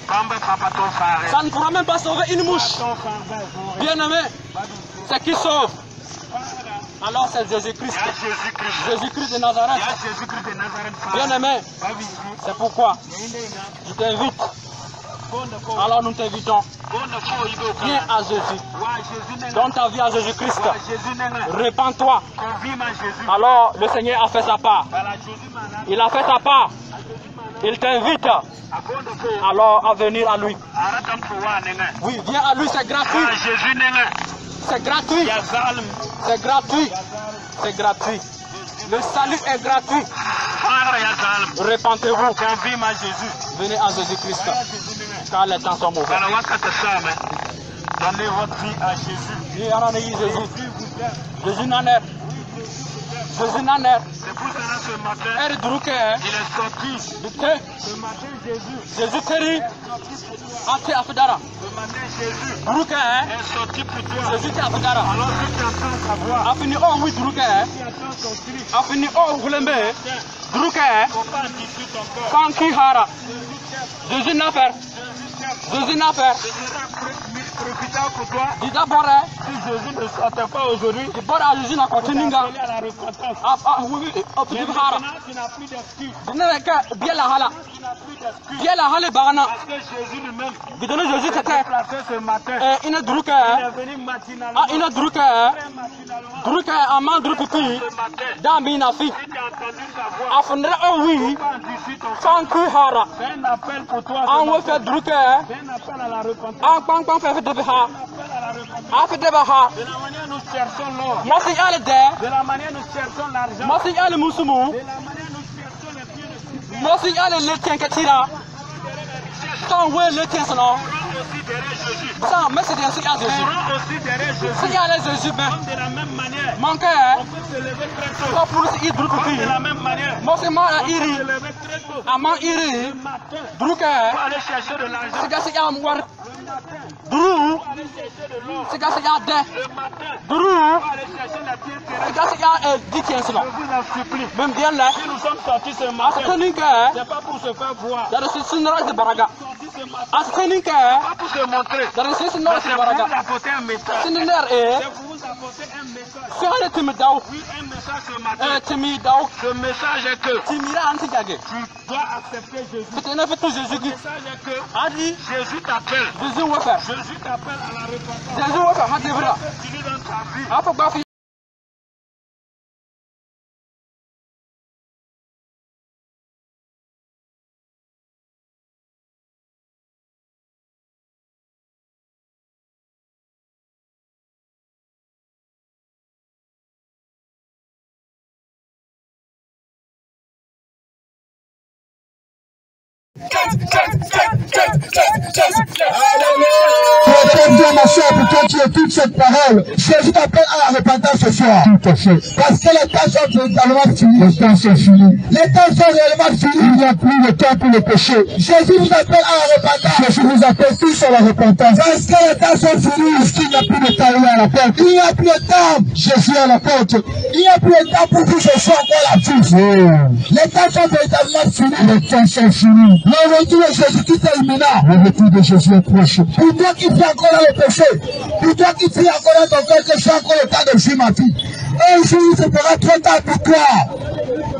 Ça ne pourra même pas sauver une mouche. Bien-aimé, ce qui sauve, alors c'est Jésus-Christ. Jésus-Christ de Nazareth. Bien-aimé, c'est pourquoi je t'invite. Alors nous t'invitons. Viens à Jésus. Donne ta vie à Jésus-Christ. Répands-toi. Alors le Seigneur a fait sa part. Il a fait sa part. Il t'invite alors à venir à lui. Oui, viens à lui, c'est gratuit. C'est gratuit. C'est gratuit. C'est gratuit. Le salut est gratuit. Repentez-vous. Venez à Jésus-Christ. Car les temps sont mauvais. Donnez votre vie à Jésus. Jésus n'en est. Jésus n'en est. C'est pour cela ce matin, il est sorti. Ce matin, Jésus Jésus Afidara. Ce matin, Jésus est sorti pour toi. Jésus Afidara. Alors que tu entends sa voix, Afini oh oui Druke. tu entends son cri, Afini oh Hulembe. Druke. faut pas discuter ton corps. Kanki Hara. Jésus n'a fait. Jésus n'a fait. Ce sera profitant pour toi Dis d'abord, si Jésus ne sortait pas aujourd'hui. di bora Jésus n'a continué. À la repentance. Oui, tu Hara. Maintenant, tu n'as plus d'excuses. Dina ka bien la hala. Tu n'as plus d'excuses. Bien la hala bagana. Parce que Jésus lui-même Bidona Jésus s'est c'était. déplacé ce matin. Ina Druke. Il est venu matinalement. Ina Druke. Très matinalement. Druke aman Drupipi. Ce matin, Dambi na fi. si tu as entendu sa voix, Afundra oh oui. pas discuter ton corps. Kanki Hara. C'est un appel pour toi. ce An wo matin. fe Druke. C'est un appel à la repentance. An kpang fe de ha. Appel à la repentance. Afi de ha. De la manière nous cherchons l'or. Mosi ale de. De la manière nous cherchons l'argent. Mosi ale musumu. De la manière nous cherchons les biens de ce monde. Mosi ale le tien ketira. Sans we le tien sono. Aussi derrière Jésus. Sans mais c'est bien si a Jésus. Courons aussi derrière Jésus. Si a le Jésus ben. Comme de la même manière, Manque on peut se lever très tôt. ko pour si Comme Drupipi. de la même manière, Mosi ma on peut iri. se lever très tôt. Aman iri. Le matin, Druke. pour aller chercher de l'argent. Siga si am war. Le matin, Dru. pour aller chercher de l'or. Siga si a de. Le matin, Dru. pour aller chercher la pierre terrestre. Siga si a di tien sono. Je vous en supplie. Même bien là. Si nous sommes sortis ce matin, Askeninke. c'est pas pour se faire voir. Dari si sinora de baraga. Sortis ce matin, Askeninke. pas pour se montrer. Dari si Mais sinora c'est de pour baraga. vous apporter un message. Sininer e. C'est pour vous apporter un message. Sihane timi daw. Oui, un message ce matin. Timi daw. Ce message est que Timira anti jage. tu dois accepter Jésus. Fitene fitu Jésus Le ki. message est que Adi. Jésus t'appelle. Jésus wefe. Jésus t'appelle à la repentance. Jésus wefe hadi bra. Continue dans ta vie. Afa gba fi. Hallelujah. mon frère, ma soeur, pour toi qui écoutes cette parole, Jésus t'appelle à la repentance ce soir. Tout à fait. Parce que les temps sont totalement finis. Les temps sont finis. Les temps sont réellement finis. Il n'y a plus de temps pour le péché. Jésus vous appelle à la repentance. Jésus vous appelle tous à la repentance. Parce que les temps sont finis. Parce qu'il n'y a plus de temps, il est à la porte. Il n'y a plus de temps. Jésus est à la porte. Il n'y a plus de temps pour vous, je sois encore la vie. Les temps sont véritablement finis. Les temps sont finis. Le retour de Jésus-Christ est imminent. Le retour de Jésus est proche. Pour toi qui fais encore dans le péché, pour toi qui fais encore dans ton cœur que j'ai encore le temps de vivre ma vie, un jour il se fera trop tard pour toi.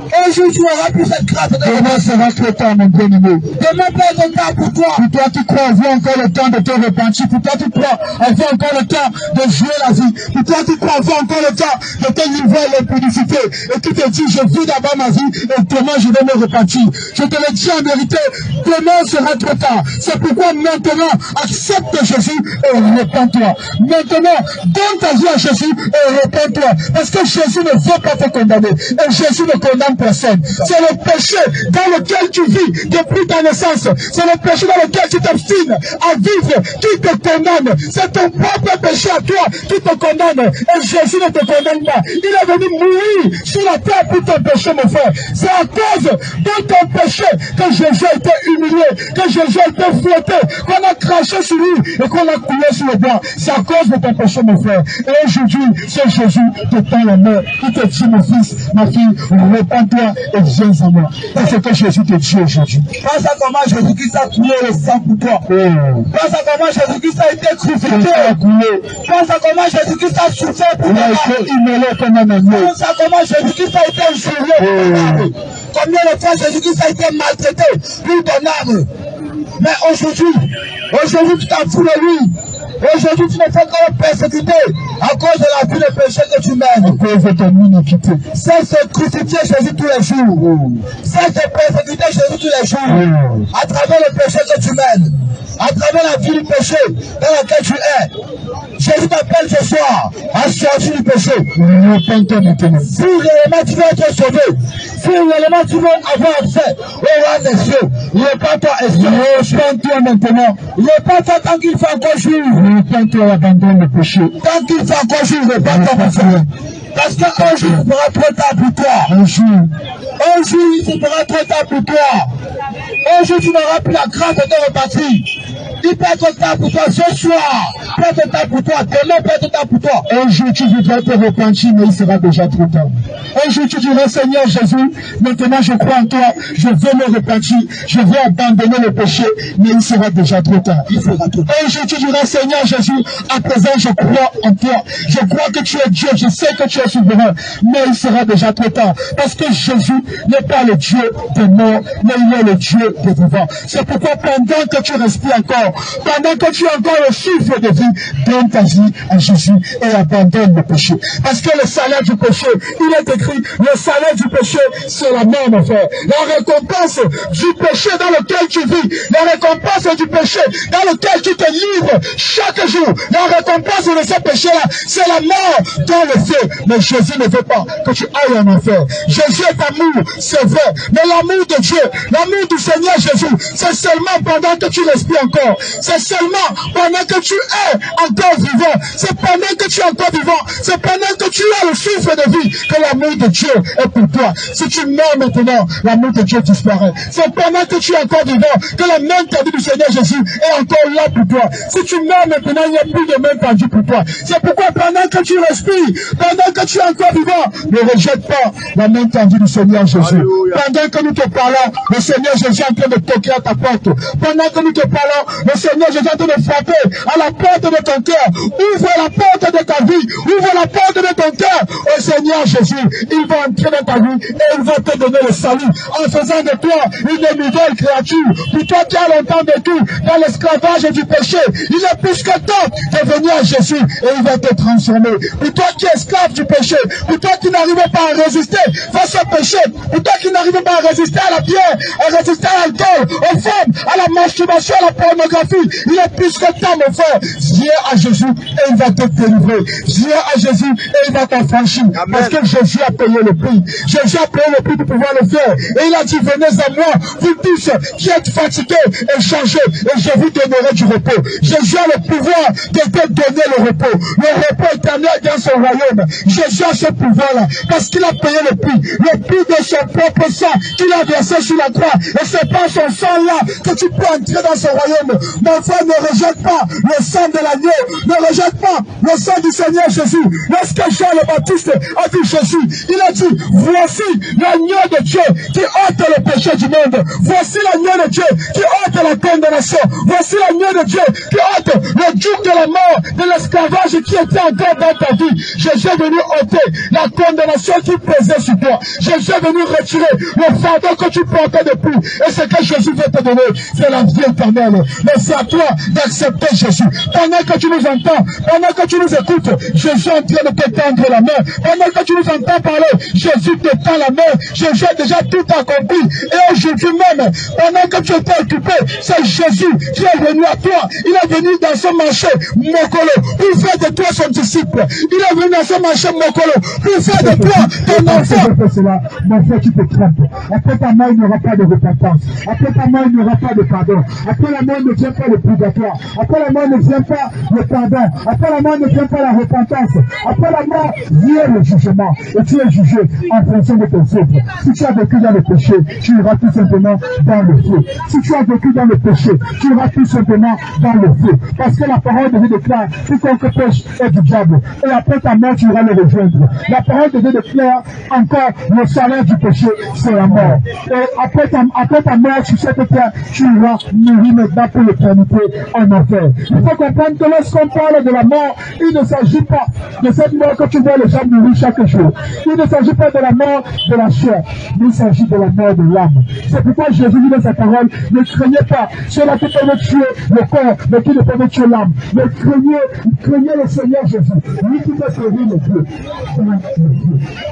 Un jour tu n'auras plus cette grâce de demain sera trop tard, mon bien-aimé. Demain peut être tard pour toi. Pour toi qui crois avoir encore le temps de te repentir. Pour toi qui crois avoir encore le temps de jouer la vie. Pour toi qui crois avoir encore le temps de te livrer à l'impudicité. Et qui te dit, je vis d'abord ma vie et demain je vais me repentir. Je te le dis en vérité, demain sera trop tard. C'est pourquoi maintenant, accepte Jésus et repens-toi. Maintenant, donne ta vie à Jésus et repens-toi. Parce que Jésus ne veut pas te condamner. Et Jésus ne condamne personne. C'est le péché dans lequel tu vis depuis ta naissance. C'est le péché dans lequel tu t'obstines à vivre qui te condamne. C'est ton propre péché à toi qui te condamne. Et Jésus ne te condamne pas. Il est venu mourir sur la terre pour ton péché, mon frère. C'est à cause de ton péché que Jésus a été humilié, que Jésus a été fouetté, qu'on a craché sur lui et qu'on a coulé sur le bois. C'est à cause de ton péché, mon frère. Et aujourd'hui, c'est Jésus te tend la main, qui te dit, mon fils, ma fille, repends-toi et viens à moi. C'est ce que Jésus te dit aujourd'hui. Pense à comment Jésus-Christ a coulé le sang pour toi. Pense à comment Jésus-Christ a été crucifié. Pense à comment Jésus-Christ a souffert pour toi. Pense à comment Jésus-Christ a été injurié. Combien de fois Jésus-Christ a été maltraité pour ton âme. Mais aujourd'hui tu t'en fous de lui. Aujourd'hui, tu ne fais qu'un persécuter à cause de la vie de péché que tu mènes. À cause de ton iniquité. C'est se crucifier Jésus tous les jours. C'est se persécuter Jésus tous les jours. À travers le péché que tu mènes. À travers la vie du péché dans laquelle tu es. Jésus t'appelle ce soir à sortir du péché. Repends-toi maintenant. Si réellement tu veux être sauvé, si réellement tu veux avoir accès au roi des cieux, repends-toi et repends-toi maintenant. Repends-toi tant qu'il fait encore jour. Repends-toi et abandonne le péché. Tant qu'il fait encore jour, repends-toi maintenant. Parce qu'un jour, il sera trop tard pour toi. Un jour, il sera trop tard pour toi. Un jour, tu n'auras plus la grâce de te repartir. Il peut être tard pour toi ce soir. Il peut être tard pour toi. Demain peut être tard pour toi. Un jour, tu voudras te repentir, mais il sera déjà trop tard. Un jour, tu diras, Seigneur Jésus, maintenant je crois en toi. Je veux me repentir. Je veux abandonner le péché, mais il sera déjà trop tard. Il sera trop tard. Un jour, tu diras, Seigneur Jésus, à présent je crois en toi. Je crois que tu es Dieu. Je sais que tu es souverain, mais il sera déjà trop tard. Parce que Jésus n'est pas le Dieu des morts, mais il est le Dieu des vivants. C'est pourquoi pendant que tu respires encore, pendant que tu as encore le souffle de vie, donne ta vie à Jésus et abandonne le péché. Parce que le salaire du péché, il est écrit, le salaire du péché, c'est la mort, mon frère. La récompense du péché dans lequel tu vis, la récompense du péché dans lequel tu te livres chaque jour, la récompense de ce péché-là, c'est la mort dans le feu. Mais Jésus ne veut pas que tu ailles en enfer. Jésus est amour, c'est vrai. Mais l'amour de Dieu, l'amour du Seigneur Jésus, c'est seulement pendant que tu respires encore. C'est seulement pendant que tu es encore vivant. C'est pendant que tu es encore vivant. C'est pendant que tu as le souffle de vie que l'amour de Dieu est pour toi. Si tu meurs maintenant, l'amour de Dieu disparaît. C'est pendant que tu es encore vivant que la main tendue du Seigneur Jésus est encore là pour toi. Si tu meurs maintenant, il n'y a plus de main tendue pour toi. C'est pourquoi pendant que tu respires, pendant que tu es encore vivant, ne rejette pas la main tendue du Seigneur Jésus. Alléluia. Pendant que nous te parlons, le Seigneur Jésus est en train de toquer à ta porte. Pendant que nous te parlons, le Seigneur Jésus est en train de frapper à la porte de ton cœur. Ouvre la porte de ta vie. Ouvre la porte de ton cœur au Seigneur Jésus. Il va entrer dans ta vie et il va te donner le salut en faisant de toi une nouvelle créature. Pour toi qui as longtemps vécu dans l'esclavage du péché, il est plus que temps de venir à Jésus et il va te transformer. Pour toi qui es esclave du péché, pour toi qui n'arrives pas à résister face au péché, pour toi qui n'arrives n'arrive pas à résister à la bière, à résister à l'alcool, aux femmes, à la masturbation, à la pornographie. Il est plus que temps, mon frère. Viens à Jésus et il va te délivrer. Viens à Jésus et il va t'affranchir. Parce que Jésus a payé le prix. Jésus a payé le prix pour pouvoir le faire. Et il a dit, venez à moi, vous tous qui êtes fatigués et chargés, et je vous donnerai du repos. Jésus a le pouvoir de te donner le repos. Le repos éternel dans son royaume. Jésus a ce pouvoir-là. Parce qu'il a payé le prix de son propre sang qu'il a versé sur la croix. Et c'est pas son sang-là que tu peux entrer dans son royaume. Mon frère, ne rejette pas le sang de l'agneau. Ne rejette pas le sang du Seigneur Jésus. Lorsque Jean le Baptiste a vu Jésus, il a dit, voici l'agneau de Dieu qui ôte le péché du monde. Voici l'agneau de Dieu qui ôte la condamnation. Voici l'agneau de Dieu qui ôte le joug de la mort, de l'esclavage qui était encore dans ta vie. Jésus est venu ôter la condamnation qui pesait sur toi. Jésus est venu retirer le fardeau que tu portais depuis. Et ce que Jésus veut te donner, c'est la vie éternelle. Mais c'est à toi d'accepter Jésus. Pendant que tu nous entends, pendant que tu nous écoutes, Jésus est en train de te tendre la main. Pendant que tu nous entends parler, Jésus te tend la main. Jésus a déjà tout accompli. Et aujourd'hui même, pendant que tu étais occupé, c'est Jésus qui est venu à toi. Il est venu dans ce marché Mokolo pour faire de toi son disciple. Il est venu dans ce marché Mokolo pour faire de toi ton enfant. Mon frère, tu te trompes. Après ta mort, il n'y aura pas de repentance. Après ta mort, il n'y aura pas de pardon. Après la mort ne vient pas le purgatoire. Après la mort ne vient pas le pardon. Après la mort ne vient pas la repentance. Après la mort vient le jugement. Et tu es jugé en fonction de tes œuvres. Si tu as vécu dans le péché, tu iras tout simplement dans le feu. Si tu as vécu dans le péché, tu iras tout simplement dans le feu. Parce que la parole de Dieu déclare, quiconque pêche est du diable. Et après ta mort, tu iras le rejoindre. La parole de Dieu déclare encore, le salaire du péché, c'est la mort. Et après ta mort sur cette terre, tu iras mourir maintenant pour l'éternité en enfer. Il faut comprendre que lorsqu'on parle de la mort, il ne s'agit pas de cette mort que tu vois les gens mourir chaque jour. Il ne s'agit pas de la mort de la chair, mais il s'agit de la mort de l'âme. C'est pourquoi Jésus dit dans sa parole, ne craignez pas ceux-là qui peuvent tuer le corps, mais qui ne peuvent tuer l'âme. Mais craignez le Seigneur Jésus, lui qui peut sauver le Dieu.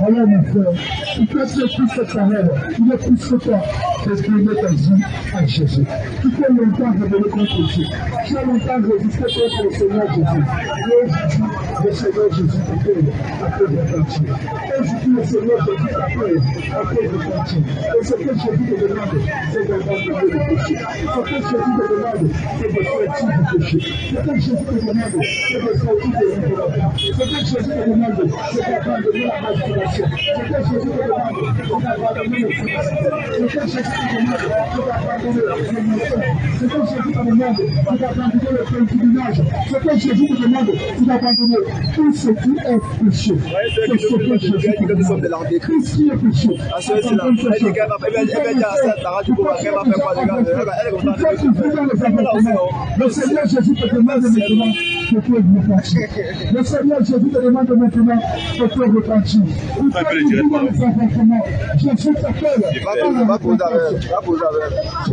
Alors mon frère, il peut se plus cette parole, il est plus que toi, parce qu'il est ta vie à Jésus. Tu peux longtemps révéler contre Dieu. Tu as longtemps résisté contre le Seigneur Jésus. Et aujourd'hui, le Seigneur Jésus t'appelle après de partir. Et aujourd'hui, le Seigneur Jésus t'appelle après de partir. Et ce que Jésus te demande, c'est d'abandonner le péché. Ce que Jésus te demande, c'est de sortir du péché. Ce que Jésus te demande, c'est de sortir de l'impurité. Ce que Jésus te demande, c'est d'abandonner la masturbation. Ce que Jésus te demande, c'est d'abandonner le féminisme. Ce que Jésus te demande, c'est d'abandonner le mensonge. Ce que Jésus te demande, c'est d'abandonner le concubinage. Ce que Jésus te demande, c'est d'abandonner tout ce qui est péché. C'est ce que Jésus te demande. Tout ce qui est péché. Abandonne ce péché. Le Seigneur Jésus te demande maintenant que tu es repentir. Le Seigneur Jésus te demande maintenant que tu es repentir. Il faut que tu dans les affrontements. Jésus t'appelle.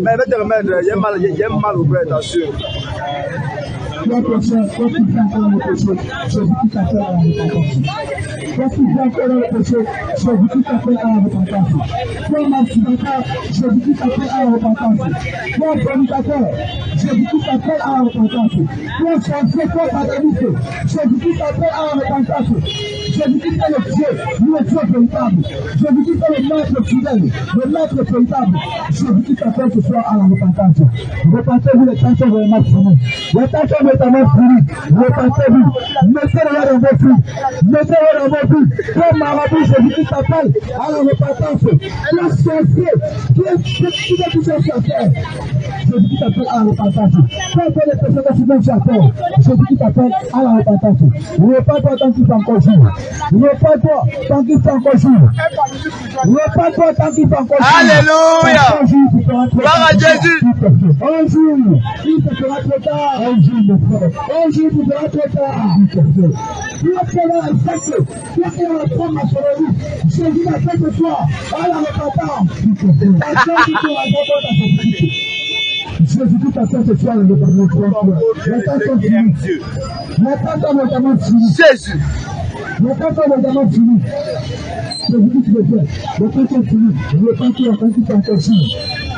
Mais avec des remèdes, il y a mal au cœur, attention. Toi, personne, toi qui viens encore le péché, Jésus qui t'appelle à la repentance. Toi qui viens encore le péché, Jésus qui t'appelle à la repentance. Toi, masturbateur, Jésus qui t'appelle à la repentance. Toi, fornicateur, Jésus qui t'appelle à la repentance. Toi, sorcier, toi, sataniste, Jésus qui t'appelle à la repentance. Jésus qui fait le Dieu, le Dieu véritable. Jésus qui fait le maître fidèle, le maître véritable. Jésus qui t'appelle ce soir à la repentance. Repentez-vous, les temps sont vraiment finis. Les temps sont notamment finis. Repentez-vous. Mettez-le dans vos vies. Mettez-le dans vos vies. Comme marabout, Jésus qui t'appelle à la repentance. Le sorcier qui est tout sorcier à faire. Jésus qui t'appelle à la repentance. Quand les personnes qui viennent à terre, Jésus qui t'appelle à la repentance. Repends-toi tant qu'il fait encore jour. Repends-toi tant qu'il fait encore jour. Repends-toi tant qu'il fait encore jour. Alléluia. Gloire à Jésus. Un jour, il te fera trop tard. Un jour, mon frère. Un jour, il te fera trop tard. Tu as fait la respecte. Tu as fait la prendre ma chérie. Jésus m'a fait ce soir à la repentance. Jésus qui t'appelle ce soir, le Jésus. C'est vous qui le faites. Le temps continue. Il n'est pas que la conduite en continue.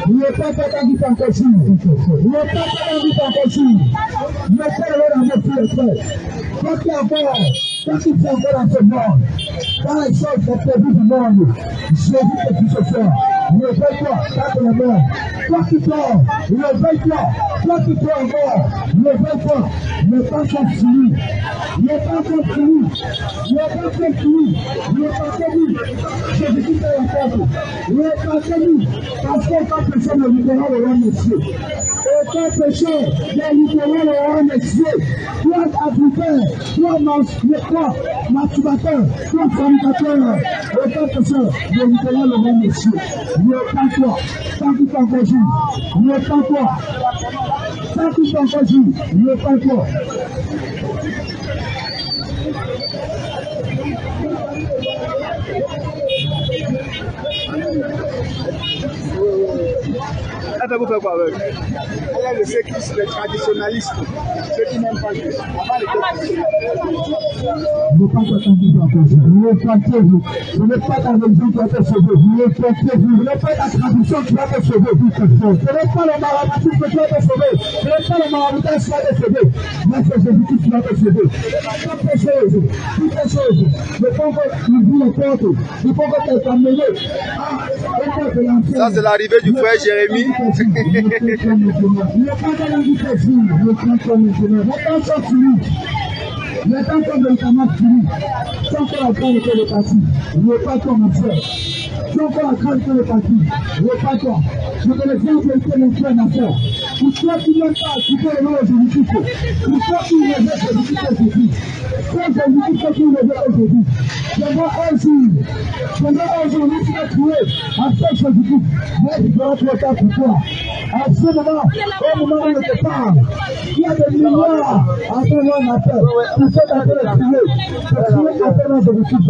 Il n'est pas que la conduite en continue. Il n'est pas que la conduite en continue. Mettez-le dans vos pieds, frère. Quand il y a encore, quand il fait encore dans ce monde, dans les choses sont prévues du monde, je dis que tu se fais. Réveille-toi, tape la mort. Toi qui dors, réveille-toi. Toi qui dors encore, réveille-toi. Le temps est fini. Le temps est fini. Le temps est fini. Le temps est fini. Je dis que tu es encore. Le temps est fini. Parce qu'aucun péché ne libérera le roi monsieur. Aucun péché ne libérera le roi monsieur. Toi africain, toi masturbateur, toi fornicateur, aucun péché ne libérera le roi monsieur. Ne pas toi, tant qu'il t'encourage, ne pas toi, tant qu'il t'encourage, ne pas toi. Elle fait vous faire quoi avec? Elle est le séquiste, les traditionnalistes, ceux qui n'aiment pas Dieu. Ne pas t'attendre à cause. Ne pas vous. Ce n'est pas ta religion qui va te sauver. Ne pas vous. Ce n'est pas ta tradition qui va te sauver. Ce n'est pas le maraboutisme qui va te sauver. Ce n'est pas le maraboutage qui va te sauver. Mais c'est Jésus qui va te sauver. Toutes les choses. Il faut que tu ouvres les portes. Il faut que tu sois amené. Ça, c'est l'arrivée du frère Jérémie. Ne pas dans la vie facile. Ne pas comme maintenant. Maintenant, ça finit. Le temps comme le temps fini, sans que la crainte était le parti, ne pas toi mon frère, sans que la crainte était le parti, ne pas toi. Je te le dis que mon frère ma soeur. Pour toi qui n'aime pas, tu peux le nom de Jésus-Christ. Pour toi qui ne veux pas Jésus-Christ aujourd'hui. Quand Jésus-Christ qui ne veut pas aujourd'hui. Pendant un jour, nous serons troués après Jésus-Christ. Mais il fera trop tard pour toi. À ce moment, au moment où je te parle, il y a des milliards à ton nom ma terre. Pour ceux qui ont été tués, pour tuer concernant Jésus-Christ.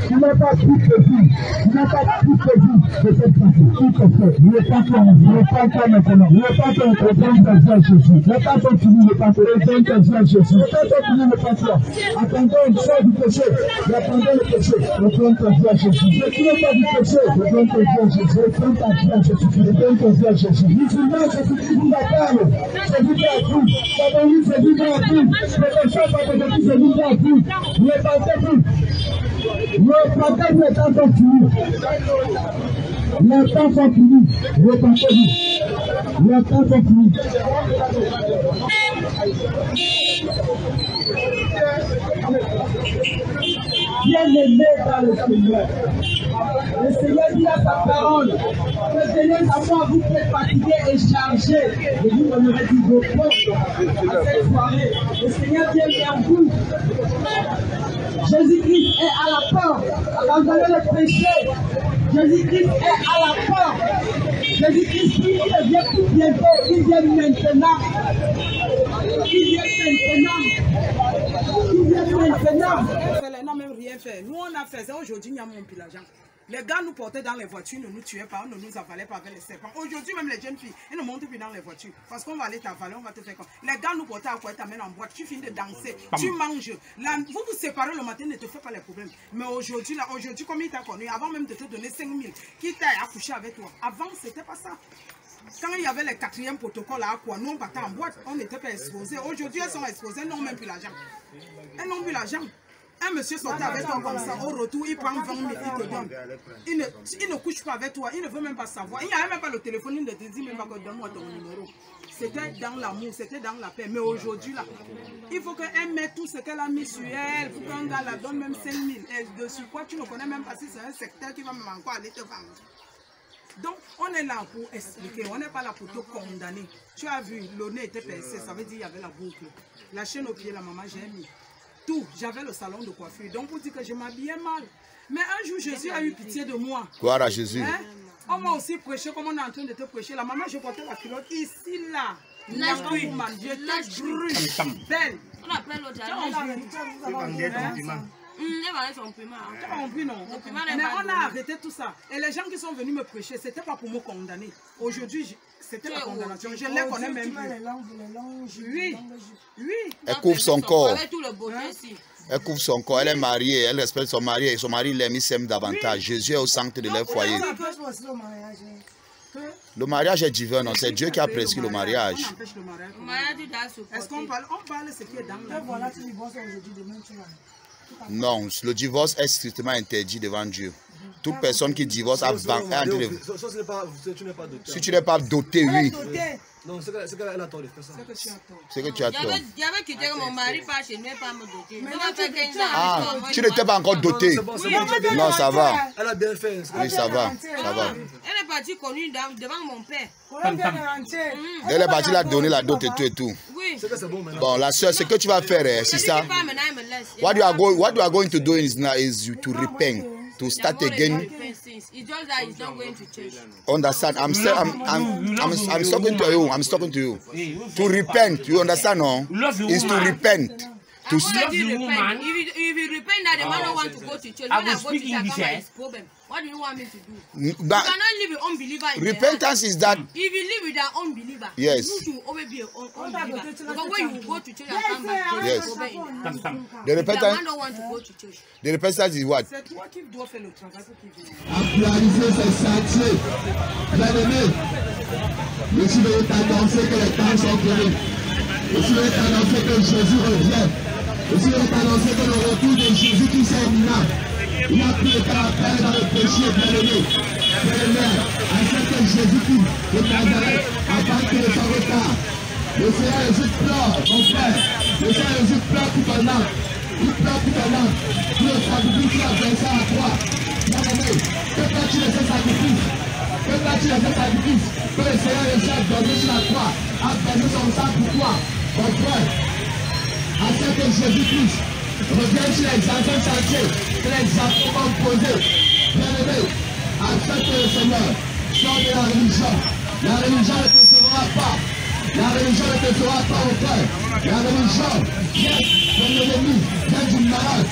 Tu n'as pas tout prévu. Tu n'as pas tout prévu de cette façon. Tout est fait. Ne pas toi maintenant. Ne pas toi retourne ta vie à Jésus. Ne pas toi finir le passé. Retourne ta vie à Jésus. Ne pas toi finir le passé. Attendons une chose du péché. Attendons le péché. Retourne ta vie à Jésus. Ne tire pas du péché. Retourne ta vie à Jésus. Retourne ta vie à Jésus. Retourne ta vie à Jésus. Musulman, Jésus qui vous appelle. Jésus qui a pris. Savez-vous, Jésus qui a pris. Le péché pas de Jésus, Jésus qui a pris. Ne partez plus. Le partage n'est pas fini. Le temps est fini. Repentez-vous. Le temps est fini. Bien-aimé dans le Seigneur. Le Seigneur dit à sa parole que venez à moi, vous faites fatiguer et charger. Et vous donnerez du repos à cette soirée. Le Seigneur vient vers vous. Jésus-Christ est à la porte. Abandonnez le péché. Jésus-Christ est à la porte. Jésus-Christ, il vient tout bientôt. Il vient maintenant. Il vient maintenant. Elle n'a même rien fait. Nous, on a fait ça. Aujourd'hui, il y a mon pillage. Les gars nous portaient dans les voitures, ne nous tuaient pas, on ne nous avalait pas avec les serpents. Aujourd'hui, même les jeunes filles, elles ne montent plus dans les voitures. Parce qu'on va aller t'avaler, on va te faire comme. Les gars nous portaient à quoi, t'amènent en boîte, tu finis de danser, tu manges. Là, vous vous séparez le matin, ne te fait pas les problèmes. Mais aujourd'hui, comme il t'a connu, avant même de te donner 5 000, qui t'a accouché avec toi. Avant, c'était pas ça. Quand il y avait les 4e protocoles à quoi, nous on partait en boîte, on n'était pas exposés. Aujourd'hui, elles sont exposées, elles n'ont même plus l'argent. Elles n'ont plus l'argent. Un monsieur sortait avec toi comme ça, au retour, il prend 20 000, il te donne. Il ne couche pas avec toi, il ne veut même pas savoir. Il n'y a même pas le téléphone, il ne te dit même pas que donne-moi ton numéro. C'était dans l'amour, c'était dans la paix. Mais aujourd'hui, là, il faut qu'elle mette tout ce qu'elle a mis sur elle, pour qu'un gars la donne même 5 000. Et dessus quoi, tu ne connais même pas si c'est un secteur qui va même encore aller te vendre. Donc, on est là pour expliquer, on n'est pas là pour te condamner. Tu as vu, le nez était percé, ça veut dire qu'il y avait la boucle. La chaîne au pied, la maman, j'ai mis. Tout, j'avais le salon de coiffure. Donc, pour dire que je m'habillais mal. Mais un jour, Jésus a eu pitié de moi. Gloire à Jésus. Hein? On m'a aussi prêché comme on est en train de te prêcher. La maman, je portais la culotte ici, là. J'étais brûlée, belle. On appelle l'autre. Son paiement. Mais on a arrêté tout ça. Et les gens qui sont venus me prêcher, c'était pas pour me condamner. Aujourd'hui, c'était la condamnation. Je les connais même plus. Oui. Elle couvre son corps. Elle couvre son corps. Elle est mariée. Elle respecte son mari. Et son mari l'aime, il s'aime davantage. Jésus est au centre de leur foyer. Le mariage est divin, non? C'est Dieu qui a prescrit le mariage. Est-ce qu'on parle ce qui est dans la voilà, tu divorces aujourd'hui, demain tu vas. Non, le divorce est strictement interdit devant Dieu. Toute personne qui divorce a si tu n'es pas doté, oui. Non, c'est qu'elle a tort de faire ça. C'est que tu as tort. J'avais quitté mon mari pas chez lui, pas me doter. Ah, tu n'étais pas encore doté. Non, ça va. Elle a bien fait. Oui, ça va. Elle est partie connue devant mon père. Elle est partie la donner la dot et tout et tout. Oui. Bon, la soeur, ce que tu vas faire, c'est ça. What you are going to do is to repent. To start again. Understand? I'm talking to you. I'm talking to you. To repent. You understand? No? Is to repent. To if you repent that the man don't want to go to church, when I go to church, his problem. What do you want me to do? You cannot live with unbeliever. Repentance is that. If you live with an unbeliever, yes. you should always be an unbeliever. Because when you go to church and come back, yes. The repentance. The man don't want to go to church. The repentance is what? C'est toi qui dois faire le travail pour qu'il vienne. Actualiser ces sentiers. Bien-aimé, je suis venu t'annoncer que les temps sont venus. Je suis venu t'annoncer que Jésus revient. Je suis venu t'annoncer que le retour de Jésus qui s'est imminent. Il n'a plus été appelé dans le péché, bien-aimé. Bien-aimé, afin que Jésus-Christ de Nazareth, avant qu'il ne s'en retarde. Le Seigneur Jésus pleure, mon frère. Le Seigneur Jésus pleure pour ton âme. Il pleure pour ton âme. Pour le sacrifice qu'il a versé à toi. Bien-aimé, que quand tu laisses sacrifice, que quand tu laisses sacrifice, que le Seigneur Jésus a donné sur la croix, a versé son sang pour toi, mon frère. Afin que Jésus-Christ revienne sur les anciens sentiers, que les affronts posés. Bien-aimé, afin que le Seigneur sorte de la religion. La religion ne te sauvera pas. La religion ne te sauvera pas, mon frère. La religion vient de l'ennemi, vient du malade.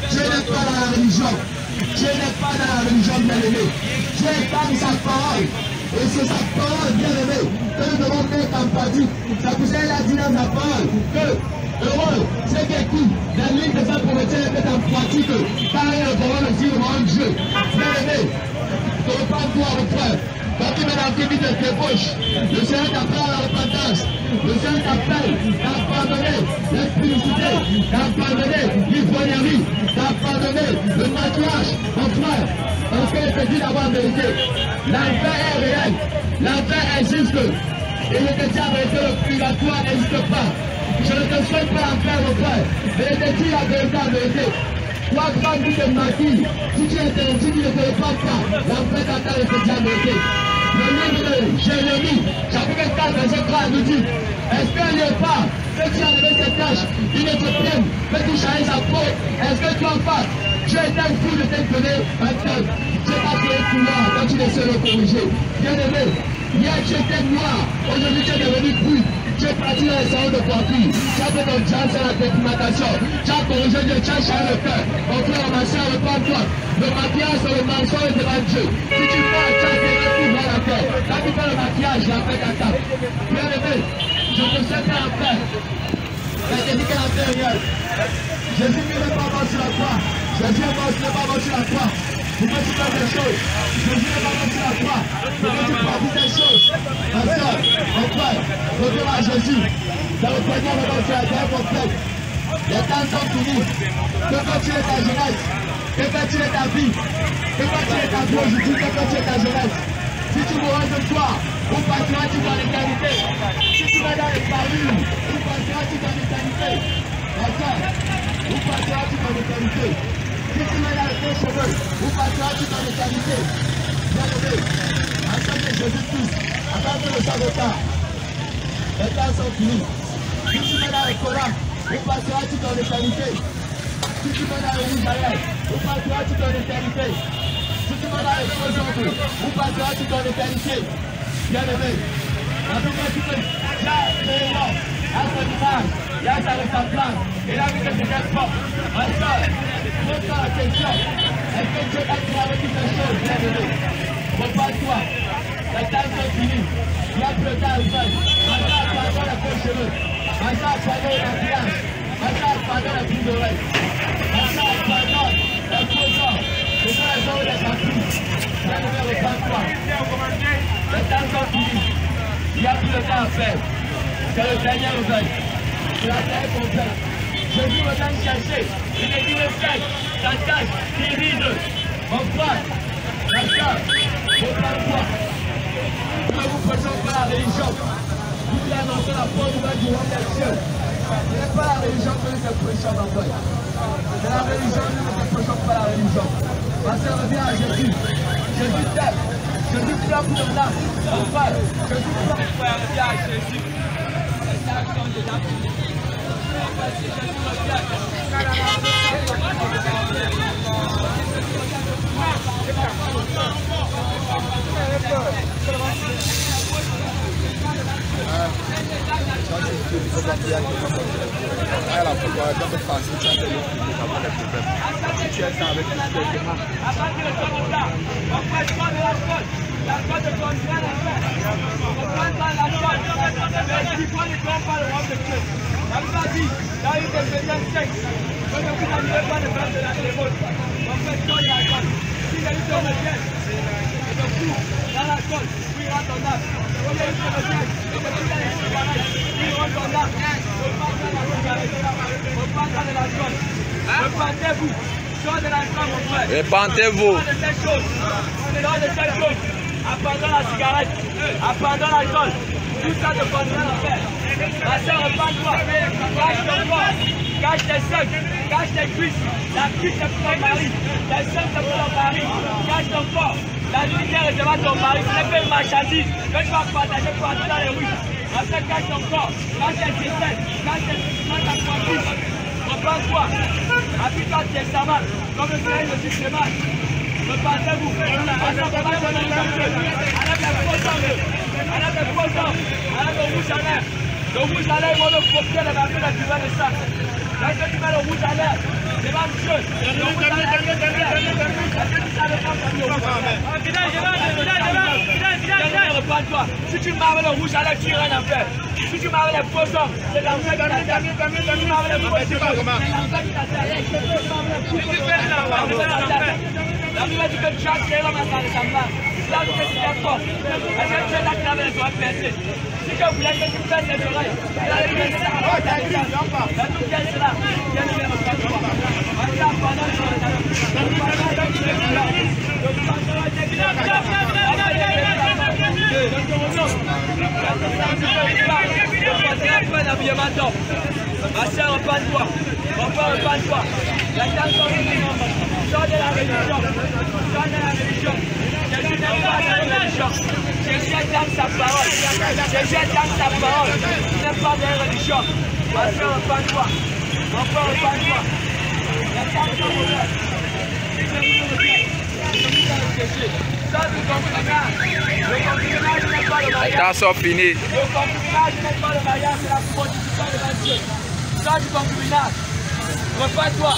Dieu n'est pas dans la religion. Dieu n'est pas dans la religion, bien-aimé. Dieu est dans sa parole. Et c'est sa parole, bien-aimé, que nous devons mettre en pratique. C'est pour ça qu'il a dit dans sa parole que heureux, c'est qui la ligne de sa prometteur est en pratique, car il est vraiment le Dieu devant Dieu. Bien-aimé, ne repars toi, mon frère. Quand tu mets dans tes de débauche, le Seigneur t'appelle à la repentance. Le Seigneur t'appelle à pardonner l'impudicité, à pardonner l'ivrognerie, à pardonner le maquillage, mon frère. Parce qu'il te dit d'avoir vérité. L'enfer est réel, l'enfer existe. Et je te dis la vérité, le purgatoire n'existe pas. Je ne te souhaite pas l'enfer, mon frère. Mais je te dis la vérité, la vérité. Toi, quand tu te maquilles, si tu es interdit, tu ne te répands pas. L'enfer t'attend et te dit la vérité. Le livre de Jérémie, chapitre 4, verset 3, nous dit, est-ce qu'un léopard, que tu as enlevé ses taches, il ne te prenne, que tu changes sa peau, est-ce que tu en fasses? Tu es un fou de t'être donné un tel. Tu n'es pas créé pour moi quand tu essaies de le corriger. Bien-aimé, hier tu étais noir, aujourd'hui tu es devenu brut. Tu es parti dans les salons de coiffure. Tu as fait ton job sur la documentation. Tu as corrigé Dieu, tu as changé le cœur. Mon frère, ma soeur, repends-toi. Le maquillage, c'est le mensonge devant Dieu. Si tu fais un chat, c'est tout dans la terre. Quand tu fais le maquillage, la paix t'attaque. Bien-aimé, je te souhaite un frère. Mais je dis que la paix est réelle. Jésus n'est pas mort sur la croix. Jésus n'est pas mort sur la croix. Pour que tu fasses des choses. Jésus n'est pas mort sur la croix. Pour que tu pratiques des choses. Ma soeur, mon frère, reviens à Jésus. Dans le Seigneur, le bon Seigneur, mon frère. Les temps sont finis. Que continue ta jeunesse. Que continue ta vie. Que continue ta vie aujourd'hui. Que continue ta jeunesse. Si tu mourras ce soir, où passeras-tu dans l'éternité? Si tu vas dans les parures, où passeras-tu dans l'éternité? Ma soeur, où passeras-tu dans l'éternité? Si tu vas dans les faux cheveux, où passeras-tu dans l'éternité? Bien-aimé, attends que Jésus-Christ, attends que le sabotage. Les temps sont finis. Si tu vas dans les Coran, où passeras-tu dans l'éternité? Si tu vas dans les Rouge-à-Lèvres, où passeras-tu dans l'éternité? Si tu vas dans les faux ongles, où passeras-tu dans l'éternité? Bien-aimé, attends que tu peux. à son image, il a sa ressemblance. Il a vu que c'était fort. Ma soeur, pose la question. Est-ce que Dieu t'a travaillé quelque chose, bien-aimé? Repars-toi. La tâche est finie. Il n'y a plus le temps à faire. Ma soeur, pardonne les faux cheveux. Ma soeur, pardonne la fiance. Ma soeur, pardonne les boules d'oreilles. Ma soeur, pardonne les faux corps. Ce sont les hommes des caprices. Bien-aimé, repars-toi. Le temps est fini. Il n'y a plus de temps à faire. C'est le dernier réveil. C'est la terre complète. Jésus revient me chercher. Il est dit le ciel, ta tâche, dirige. Mon frère, ma soeur, reprends-toi. Ne vous prêtons pas la religion. Vous voulez annoncer la bonne nouvelle du roi des cieux. Ce n'est pas la religion que nous te prêchons, ma frère. C'est la religion, nous ne te prêchons pas la religion. Ma soeur, reviens à Jésus. Jésus t'aime. Jésus pleure pour là. Mon frère, Jésus pleure pour frère, reviens à Jésus. Les actes sont déjà finis. Repentez-vous, sors de l'alcool, mon frère. Repentez-vous. Sors de cette chose. Sors de cette chose. Abandonne la cigarette. Abandonne l'alcool. Tout ça te conduira à faire. Ma soeur, repends-toi. Cache ton corps. Cache tes seins. Cache tes cuisses. La cuisse c'est pour ton mari. Les seins c'est pour ton mari. Cache ton corps. La lumière est devant ton mari. Ce n'est pas une marchandise que tu vas partager partout dans les rues. Ma soeur, cache ton corps. Cache tes seins. Cache ta cuisse. Repends-toi. Appuie-toi de tes sabbats. Comme le soleil ne suit mal. Repentez-vous. Enlève les faux hommes. Enlève le rouge à l'air. Le rouge à l'air, ils vont le copier les babines de tu mets le sac. Lorsque tu mets le rouge à l'air, c'est pas Dieu. Le rouge à l'air, c'est repends-toi. Si tu m'as le rouge à l'air, tu n'as rien à faire. Si tu m'as les faux hommes, c'est l'enfer qui t'attend. Si tu m'as les faux hommes, c'est l'enfer qui t'attend. La Bible dit que tu as créé l'homme à sa ressemblance. Là, tu es fort. Est-ce que tu es là qui avait les oreilles percées? Si tu voulais que tu fasses tes oreilles, là, tu es là. Là, tout est là. Viens de me reprendre. Regarde, pendant le ma soeur, repends-toi. Mon frère, repends-toi. La tâche sort de la religion. Sors de la religion. Jésus n'est pas de la religion. Jésus est dans sa parole. Jésus est dans sa parole. Il n'est pas de la religion. Ma soeur, repends-toi. Mon frère, repends-toi. La tâche sort de la Les temps sont finis. Le concubinage n'est pas le mariage, c'est la prostitution devant Dieu. Sors du concubinage. Repends-toi.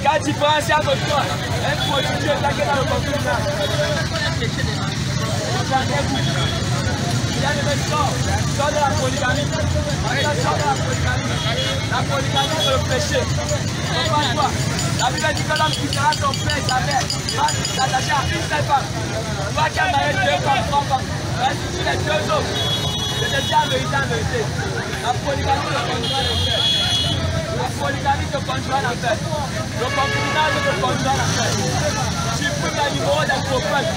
Quand tu prends un chien avec toi, un prostitué est taqué dans le concubinage. Repentez-vous. Il y a des médecins. Sors de la polygamie. Sors de la polygamie. La polygamie, c'est le péché. Repends-toi. La Bible dit que l'homme quittera son père et sa mère, va s'attacher à une seule femme. Pas qu'elle marie 2 femmes, 3 femmes. Mais si tu les 2 autres, c'est déjà en vérité. La polygamie te conduira à l'enfer. La polygamie te conduira à l'enfer. Le concubinage te conduira à l'enfer. Tu peux le numéro des prophètes.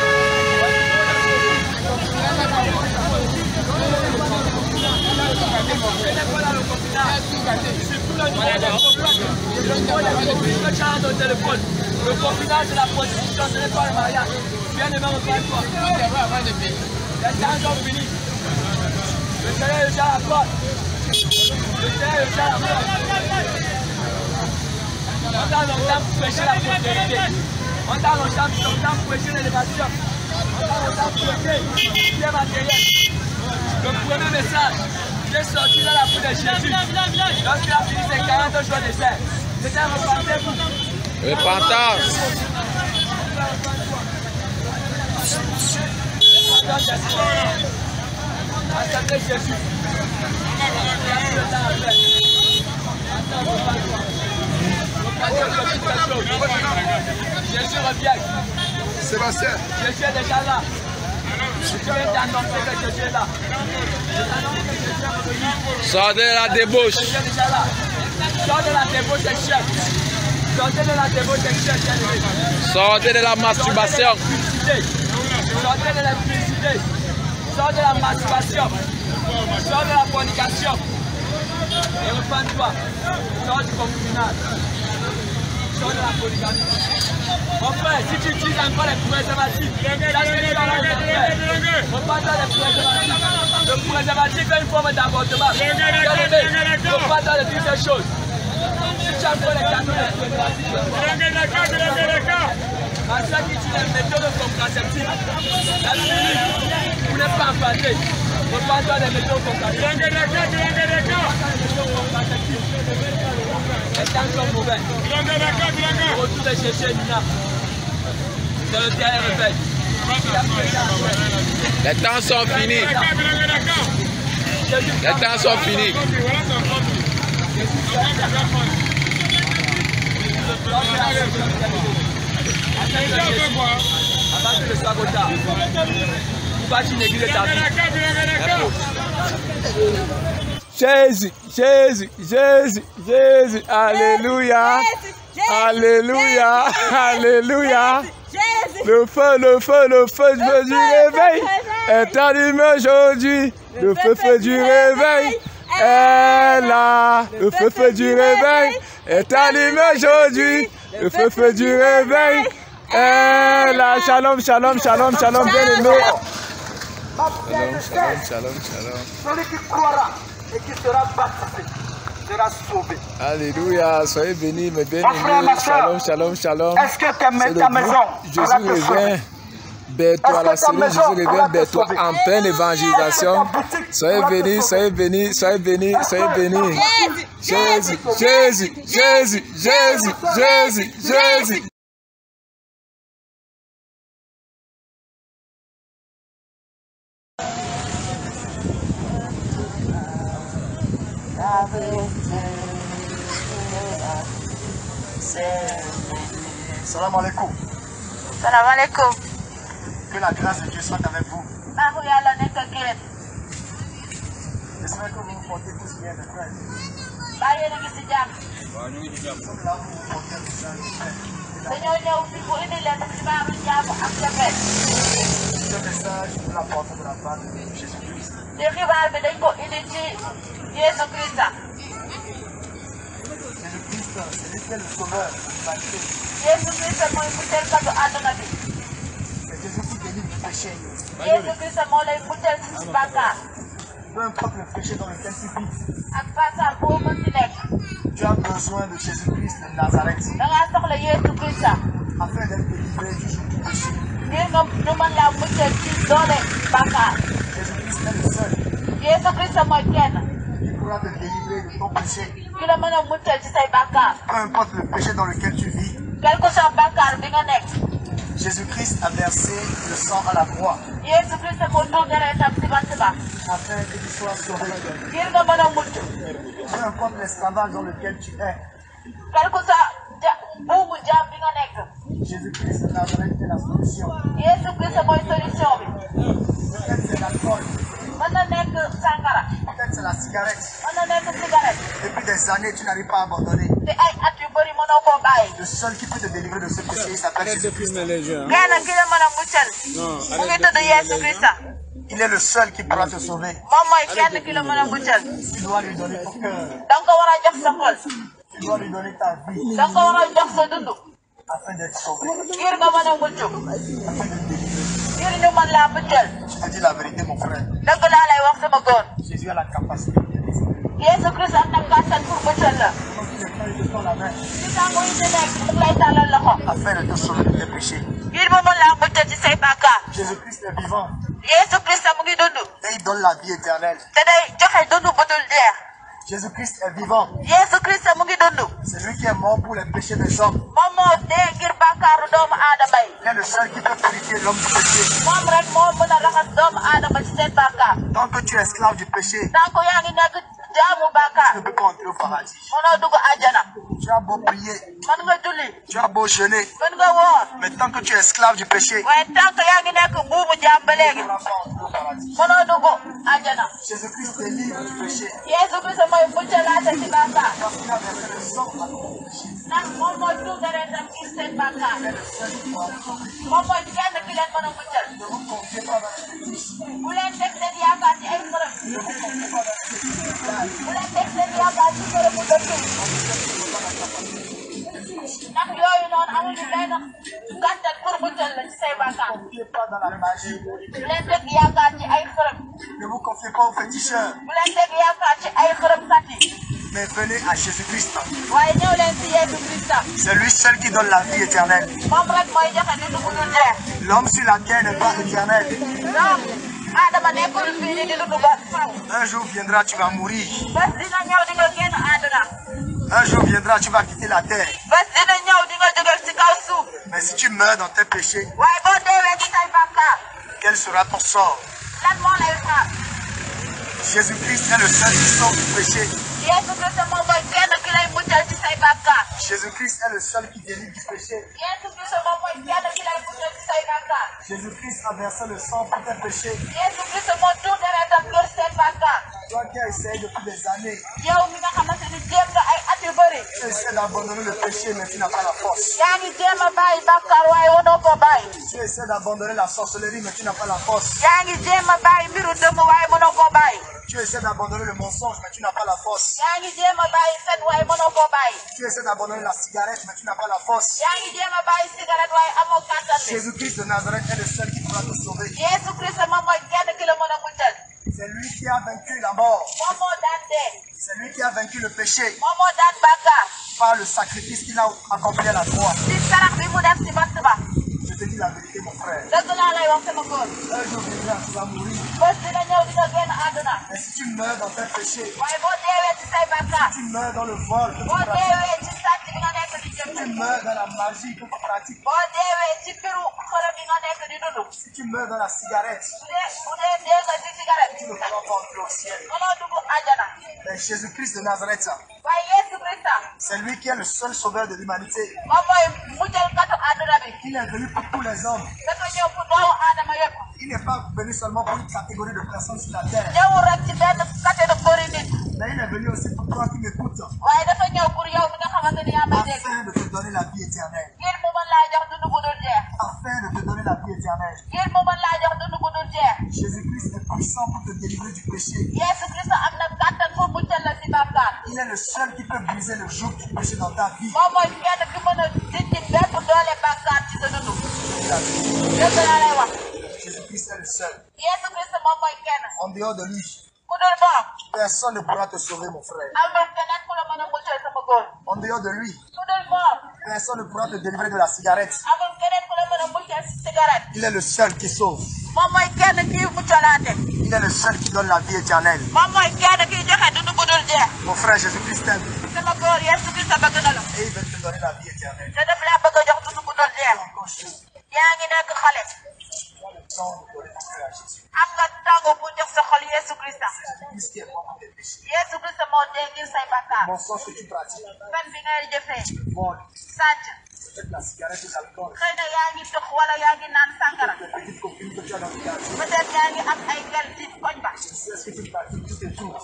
Le concubinage, c'est la prostitution, ce n'est pas le mariage. Viens de me reprendre toi. Les temps sont finis. Le Seigneur est déjà à la porte. Le Seigneur est déjà à la porte. On t'a longtemps pour prêcher la prospérité. On t'a longtemps pour prêcher l'élévation. On t'a longtemps pour prêcher les biens matériels. Le premier message, J'ai sorti dans la foule de Jésus. Lorsqu'il a fini ses 40 jours de serre, c'était repentez-vous. Repentance. Acceptez Jésus. Jésus revient. Sébastien. Jésus est déjà là. Je viens d'annoncer que Jésus est là. Sortez de la débauche. Jésus est déjà là. Sortez de la débauche sexuelle. Sortez de la débauche sexuelle. Sortez de la masturbation. Sortez de la publicité. Sortez de la masturbation. Sortez de la fornication. Et repends-toi. Sors du concubinage. Sors de la polygamie. Mon frère, si tu utilises encore les préservatifs, repends-toi des préservatifs. Le préservatif est une forme d'avortement. Repends-toi de toutes ces choses. Si tu as encore les canaux de préservatifs, à ceux qui utilisent les méthodes contraceptives, la pilule, vous n'êtes pas enfanté. Repends-toi des méthodes contraceptives. Les temps sont mauvais. Retour de chercher Nina. C'est le dernier réveil. Les temps sont finis. Les temps sont finis. Avant que le soit trop tard. Vous bâtissez une église de ta vie. Jésus, Jésus, Jésus, Jésus, alléluia, alléluia, alléluia. Le feu, le feu, le feu du réveil est allumé aujourd'hui. Le feu du réveil est là. Le feu du réveil est allumé aujourd'hui. Le feu du réveil est là. Shalom, shalom, shalom, shalom, bien aimé. Shalom, shalom, shalom, shalom. Celui qui croira et qui sera baptisé sera sauvé. Alléluia, soyez bénis, mes bien-aimés. Shalom, shalom, shalom. Est-ce que ta maison Jésus revient bientôt, la cellule Jésus revient bientôt en pleine évangélisation. Soyez bénis, soyez bénis, soyez bénis, soyez bénis. Jésus, Jésus, Jésus, Jésus, Jésus, Jésus. Salam alaikum. Salam alaikum. Que la grâce de Dieu soit avec vous. J'espère que vous vous portez tous bien, mes frères. Nous sommes là pour vous porter le message du Ce message, nous l'apportons de la part de Jésus-Christ. Jésus-Christ, c'est lui qui est le sauveur de l'humanité. C'est Jésus qui délivre du péché. Peu importe le péché dans lequel tu vis, tu as besoin de Jésus-Christ de Nazareth afin d'être délivré du joug du péché. Jésus-Christ est le seul qui pourra te délivrer de ton péché. Peu importe le péché dans lequel tu vis, Jésus-Christ a versé le sang à la croix afin que tu sois sauvé. Peu importe l'esclavage dans lequel tu es, Jésus-Christ de Nazareth est la solution. Peut-être c'est l'alcool, peut-être c'est la cigarette. Depuis des années, tu n'arrives pas à abandonner. Le seul qui peut te délivrer de ce péché, il s'appelle Jésus-Christ. Il est le seul qui pourra te sauver. Tu dois lui donner ton cœur. Tu dois lui donner ta vie afin d'être sauvé. Afin de te délivrer. Je te dis la vérité, mon frère. Jésus a la capacité de te délivrer. Il te tend la main afin de te sauver de tes péchés. Jésus-Christ est vivant. Et il donne la vie éternelle. Jésus-Christ est vivant. C'est lui qui est mort pour les péchés des hommes. Il est le seul qui peut purifier l'homme du péché. Tant que tu es esclave du péché, tu ne peux pas entrer au paradis. Tu as beau prier, tu as beau jeûner, mais tant que tu es esclave du péché, Jésus-Christ est libre du péché. Ne vous confiez pas aux féticheurs, mais venez à Jésus-Christ. C'est lui seul qui donne la vie éternelle. L'homme sur la terre n'est pas éternel. Un jour viendra, tu vas mourir. Un jour viendra, tu vas quitter la terre. Mais si tu meurs dans tes péchés, quel sera ton sort? Jésus-Christ est le seul qui sauve du péché. Jésus-Christ est le seul qui délivre du péché. Jésus-Christ a versé le sang pour tes péchés. Toi qui as essayé depuis des années, tu essaies d'abandonner le péché, mais tu n'as pas la force. Tu essaies d'abandonner la sorcellerie, mais tu n'as pas la force. Tu essaies d'abandonner le mensonge, mais tu n'as pas la force. Tu essaies d'abandonner la cigarette, mais tu n'as pas la force. Jésus-Christ de Nazareth est le seul qui pourra te sauver. C'est lui qui a vaincu la mort. C'est lui qui a vaincu le péché par le sacrifice qu'il a accompli à la croix. Je te dis la vérité, mon frère. Un jour viendra, tu vas mourir. Mais si tu meurs dans tes péchés, si tu meurs dans le vol que tu pratiques, si tu meurs dans la magie que tu pratiques, si tu meurs dans la cigarette, tu ne pourras pas entrer au ciel. Mais Jésus-Christ de Nazareth, c'est lui qui est le seul sauveur de l'humanité. Il est venu pour tous les hommes. Il n'est pas venu seulement pour une catégorie de personnes sur la terre. Mais il est venu aussi pour toi qui m'écoutes, afin de te donner la vie éternelle. Afin de te donner la vie éternelle. Jésus-Christ est puissant pour te délivrer du péché. Il est le seul qui peut briser le joug du péché dans ta vie. Jésus-Christ est le seul. En dehors de lui, personne ne pourra te sauver, mon frère. En dehors de lui, personne ne pourra te délivrer de la cigarette. Il est le seul qui sauve. Il est le seul qui donne la vie éternelle. Mon frère, Jésus-Christ t'aime. Et il veut te donner la vie éternelle. Mon sang que tu pratiques. Bon. Peut-être la cigarette ou l'alcool. Petite copine que tu as dans le cœur. Est-ce que tu pratiques tout et tout?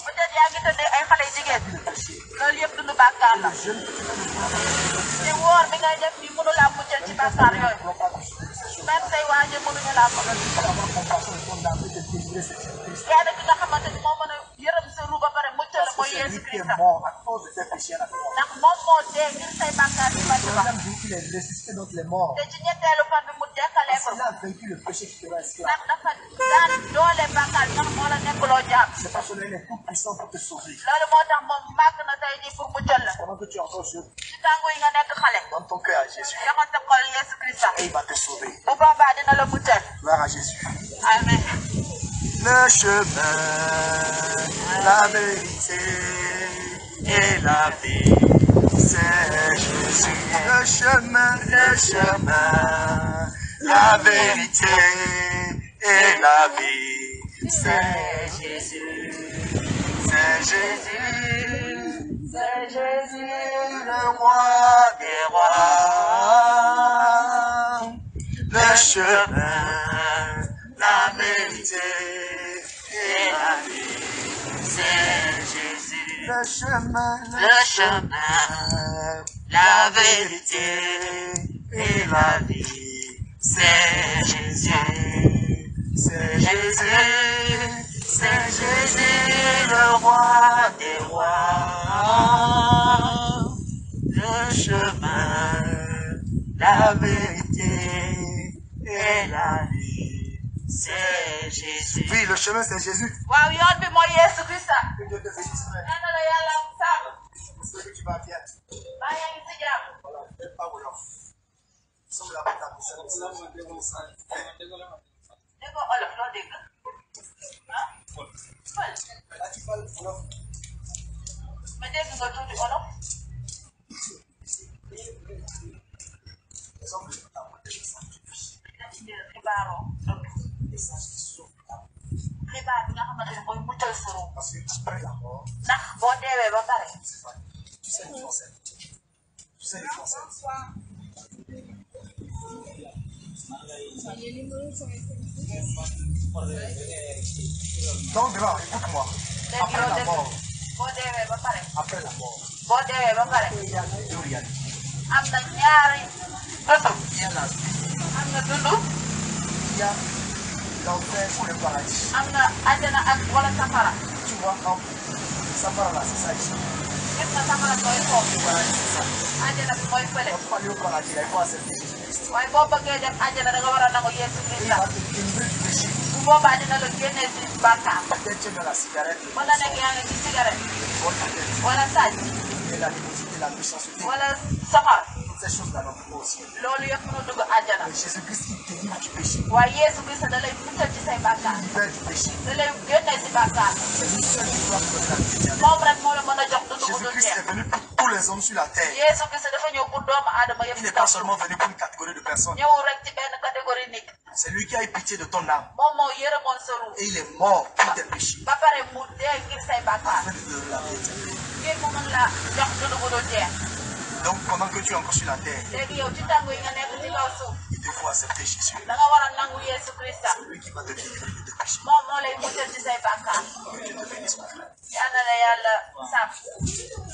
Jésus qui est mort à cause de tes péchés à la croix. Il est ressuscité donc les morts. Il a vaincu le péché qui te rend esclave. C'est parce qu'il est tout puissant pour te sauver. Pendant que tu es encore jeune, donne ton cœur à Jésus. Et il va te sauver. Gloire à Jésus. Amen. le chemin, la vérité et la vie. C'est Jésus, le chemin, la vérité et la vie. C'est Jésus, c'est Jésus, c'est Jésus, le roi des rois. Le chemin, la vérité et la vie. C'est Jésus, le chemin, la vérité et la vie. C'est Jésus, c'est Jésus, c'est Jésus, le roi des rois. Le chemin, la vérité et la vie. C'est Jésus. Oui, le chemin c'est Jésus. Waaw yoon bi mooy Yesu Christa. Que Dieu te bénisse. Nee na la Yàlla sàmm. Est-ce que tu vas bien? Baa yaa ngi si jàmm. Voilà, fais pas Wolof. Nous sommes là pour ta service. Déggoo Olof loo dégg. Ah? Fël. Là tu parles Wolof. Ma dégg nga tuuti Olof. Xibaaroo. Xibaar bi nga xamante ne mooy muccal sa ruux. Parce que après la mort, ndax boo deewee ba pare. tu sais les Français. Tu sais les Français. Donc grand, écoute-moi. Après la mort. Boo deewee ba pare. Après la mort. Boo deewee ba pare. Il y a deux réalités. Am na ñaari dund. Il y a la vie. Am na dund. Il y a l'enfer ou le paradis. Am na àjjana ak wala safara. Tu vois, safara là, c'est ça ici. Gis nga safara mooy foofu. Le paradis, c'est ça. Àjjana bi mooy fële. Pour aller au paradis, là, il faut accepter Jésus-Christ. waaye boo bëggee dem àjjana da nga war a nangu Yesu Il Christa. va te délivrer du péché. Bu boobaa dina la génnee si bàkkaar. Peut-être tu es dans la cigarette, wala nekk yaa ngi ci cigarette. vol peut-être, wala sàcc. et la négativité, la méchanceté. wala soxor. Toutes ces choses-là n'ont pas aussi. loolu yëpp nu dugg àjjana. Mais Jésus-Christ, il délivre du péché. waaye Yesu Christa da lay muccal ci say bàkkaar. Il libère du péché. da lay génnee si bàkkaar. C'est lui seul qui doit te donner la vie éternelle. moom rek moo la mën a jox dund bu dul Jésus-Christ jeex. est venu pour tous les hommes sur la terre. Yesu Christa dafa ñëw pour doomu aadama yëpp Il ci n'est kaw pas suuf. seulement venu pour une catégorie de personnes. ñëwul rek ci benn catégorie nit. C'est lui qui a eu pitié de ton âme. moom moo yërëmoon sa ruux. Et il est mort pour tes péchés. ba pare mu dee ngir say bàkkaar. Afin de te donner la vie éternelle. ngir mu mën la jox dund bu dul jeex. Donc pendant que tu es encore sur la terre, léegi yow ci tàngu yi nga nekk ci kaw suuf. il te faut accepter Jésus. da nga war a nangu Yesu Christa. C'est lui qui va te délivrer de tes péchés. moom moo lay muccal ci say bàkkaar. yal na la Yàlla sàmm.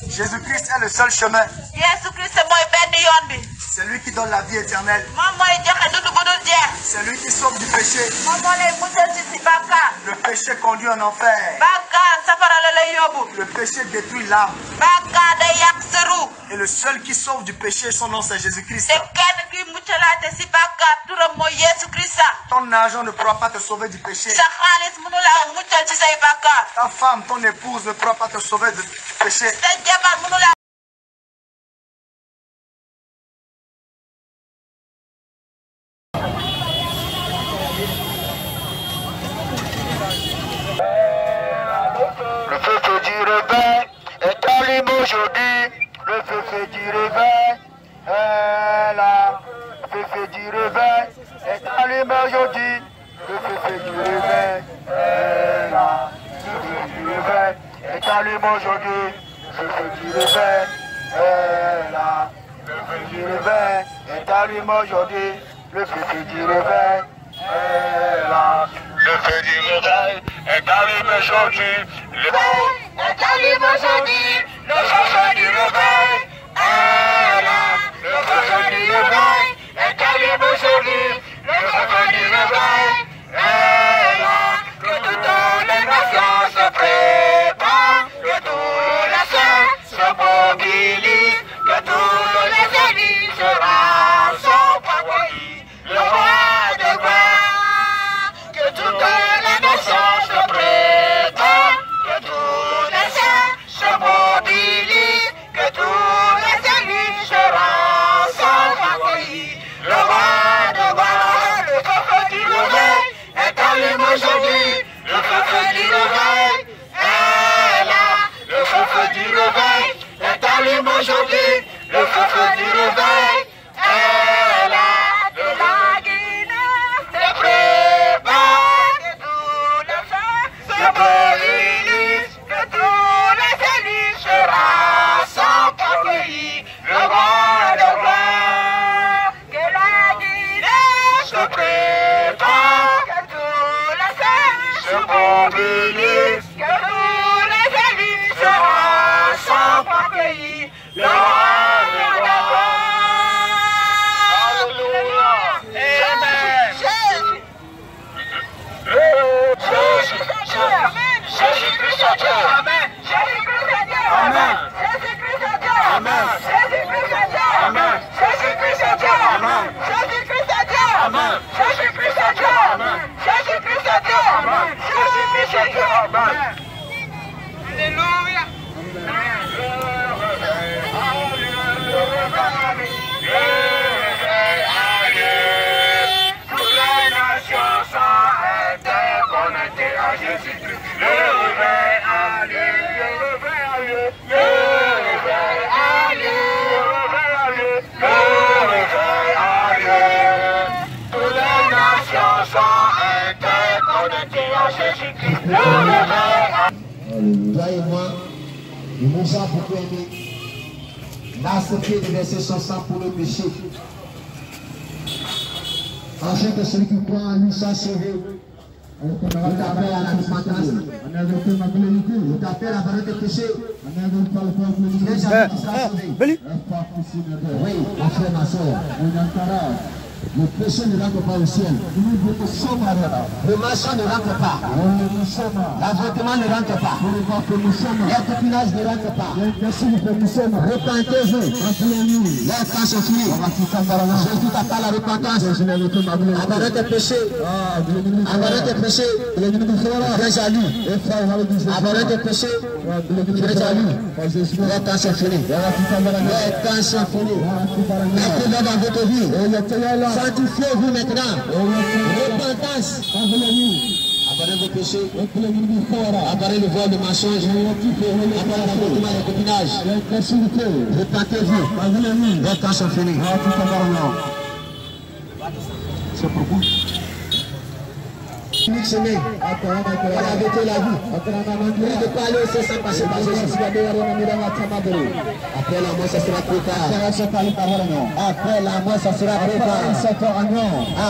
Jésus-Christ est le seul chemin. Yesu Christa mooy benn yoon bi. C'est lui qui donne la vie éternelle. moom mooy joxe dund bu dul jeex. C'est lui qui sauve du péché. moom moo lay muccal ci bàkkaar. Le péché conduit en enfer. bàkkaar safara la lay yóbbu. Le péché détruit l'âme. bàkkaar day yàq sa ruux. Et le seul qui sauve du péché, son nom c'est Jésus-Christ. te kenn ki muccalaate ci bàkkaar turam mooy Yesu Christa. Ton argent ne pourra pas te sauver du péché. sa xaalis mënu laa muccal ci say bàkkaar. Ta femme, ton épouse ne pourra pas te sauver du péché. sa jabar mënu laa Le feu du réveil est allumé aujourd'hui. Le feu du réveil est là. Le feu du réveil est allumé aujourd'hui. Le feu du réveil est là. Le feu du réveil est allumé aujourd'hui. Le feu du réveil est là. Le feu du réveil est allumé aujourd'hui. Le feu du réveil est là. Le feu du réveil est allumé aujourd'hui. Le feu est allumé aujourd'hui. Le feu du réveil est là. Le feu du réveil est allumé aujourd'hui. Le feu du réveil est là. Que toutes les nations se préparent. Que tous les saints se mobilisent. Que tous les ennemis se rassemblent pour lui, le roi de gloire. Que toutes les nations se préparent. Que tous les saints se mobilisent. Que tous les ennemis se rassemblent pour lui, le roi de gloire. Le feu du réveil sois béni, que tous les ennemis seront sans pays, le roi d'abord. Alléluia. Amen. Jésus. Jésus-Christ est Dieu. Amen. Jésus-Christ est Dieu. Amen. Jésus-Christ est Dieu. Amen. Jésus-Christ est Dieu. Amen. Jésus-Christ est Dieu. Amen. Jésus-Christ est Dieu. Amen. Jésus-Christ est Dieu. Amen. Jésus-Christ est Dieu. Amen. Jésus-Christ est Dieu. Amen. Alléluia. Toutes les nations sont interconnectées à Jésus-Christ. Le réveil a lieu, le réveil a lieu, le réveil a lieu, le réveil a lieu. Toutes les nations sont interconnectées à Jésus-Christ. Le réveil a lieu. Toi et moi, nous nous avons beaucoup aimé. L'accepter de verser son sang pour le péché. Afin que celui qui croit en lui soit sauvé. On t'appelle à la repentance. On t'appelle à arrêter de péché. Oui, ma frère, ma soeur. Le péché ne rentre pas au ciel. Le marchand ne rentre pas. L'avortement ne rentre pas. Le copinage ne rentre pas. Repentez-vous. Les temps sont finis. Jésus t'appelle à la repentance. Abandonne tes péchés. Abandonne tes péchés. Très jaloux. Abandonne tes péchés. Très jaloux. Les temps sont finis. Les temps sont finis. Mettez-le dans votre vie. Sanctifiez-vous maintenant. Repentance. Abandonnez vos péchés. Abandonnez le vol de mensonge. Abandonnez l'avortement et le copinage. Repentez-vous. Les temps sont finis. C'est pourquoi. Unique chemin, la vérité et la vie. Plus de parler au sans passer par Jésus. Après la mort, ça sera trop tard. Après la mort, ça sera trop tard.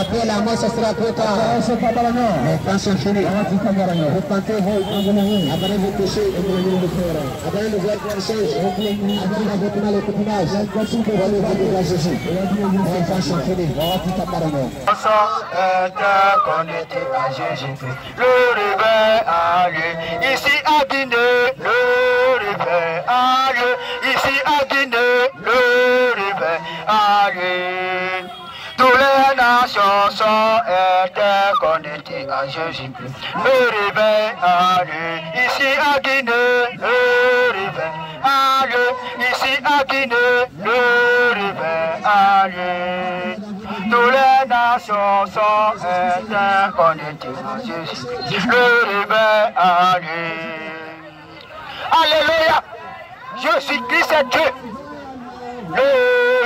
Après la mort, ça sera trop tard. Les temps sont finis. Repentez-vous. Abandonnez vos péchés. Abandonnez le voile de mensonge. Abandonnez l'avortement et le copinage. Revenez Jésus. Les temps sont finis. Jésus-Christ. Le réveil a lieu. Ici à Guinée, le réveil a lieu. Ici à Guinée, le réveil a lieu. Toutes les nations sont interconnectées à Jésus-Christ. Le réveil a lieu. Ici à Guinée, le réveil a lieu. Ici à Guinée, le réveil a lieu. Toutes les nations sont interconnectées à Jésus-Christ. Le réveil a lieu. Alléluia. Jésus-Christ est Dieu. Le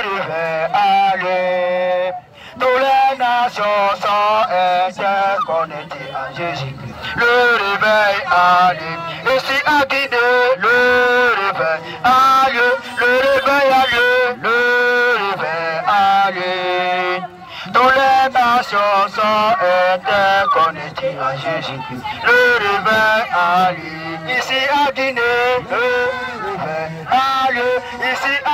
réveil a lieu. Toutes les nations sont interconnectées à Jésus-Christ. Le réveil a lieu. Ici à Guinée, le réveil a lieu. Le réveil a lieu. Le réveil a lieu. Toutes les nations sont interconnectées à Jésus-Christ. Le réveil a lieu. Ici à Guinée, le réveil a lieu. Ici à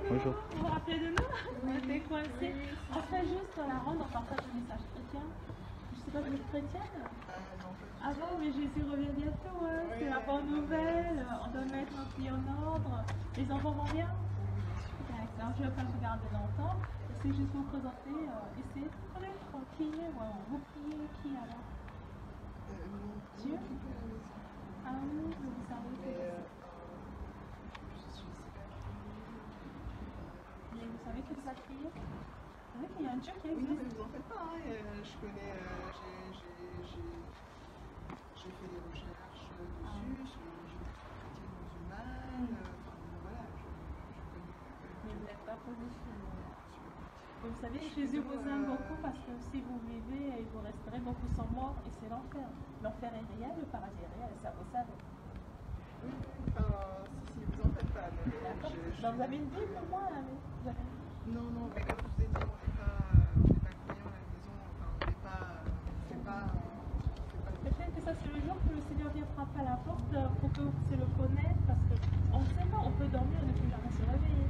Bonjour. Vous vous rappelez de nous? On était coincés. On fait juste la ronde, on partage un message chrétien. Je sais pas si vous êtes chrétienne. Ah bon, mais Jésus revient bientôt. Hein. C'est la bonne nouvelle. On doit mettre notre vie en ordre. Les enfants vont bien? D'accord. Je ne vais pas vous garder longtemps. C'est juste vous présenter. Essayez de parler tranquille. Vous priez qui alors? Dieu? Ah oui, vous savez que vous savez que vous a crié? Oui, il y a un Dieu qui existe. Oui, mais vous en faites pas, hein. Je connais, j'ai fait des recherches dessus, j'ai été musulmane, voilà, je connais. Mais vous n'êtes pas positionné. Vous savez, Jésus vous aime beaucoup parce que si vous vivez, vous resterez beaucoup sans mort et c'est l'enfer. L'enfer est réel, le paradis est réel, ça vous savez. Si, vous en faites pas. D'accord. Vous avez une Bible, moi là, vous avez... Non, mais comme je vous ai dit, on n'est pas croyants à la maison, enfin, on n'est pas... Peut-être que ça c'est le jour que le Seigneur vient frapper à la porte pour que vous puissiez le connaître, parce qu'on ne sait pas, on peut dormir et ne plus jamais se réveiller.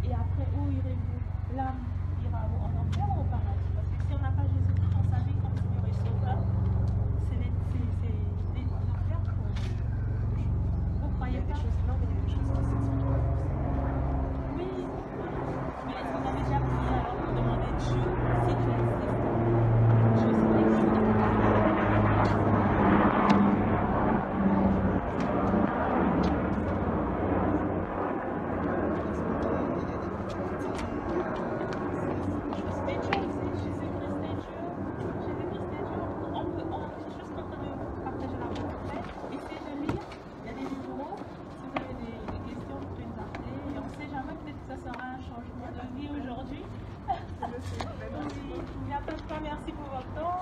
Et après, où irez-vous? L'âme ira en enfer ou au paradis? Parce que si on n'a pas Jésus-Christ dans sa vie comme Seigneur et Sauveur, c'est l'enfer. Vous croyez pas? Non, mais il y a des choses qui s'expliquent. Oui, mais est-ce que vous avez déjà prié alors pour demander Dieu si tu existes? Je sais que Dieu n'est pas merci pour votre temps.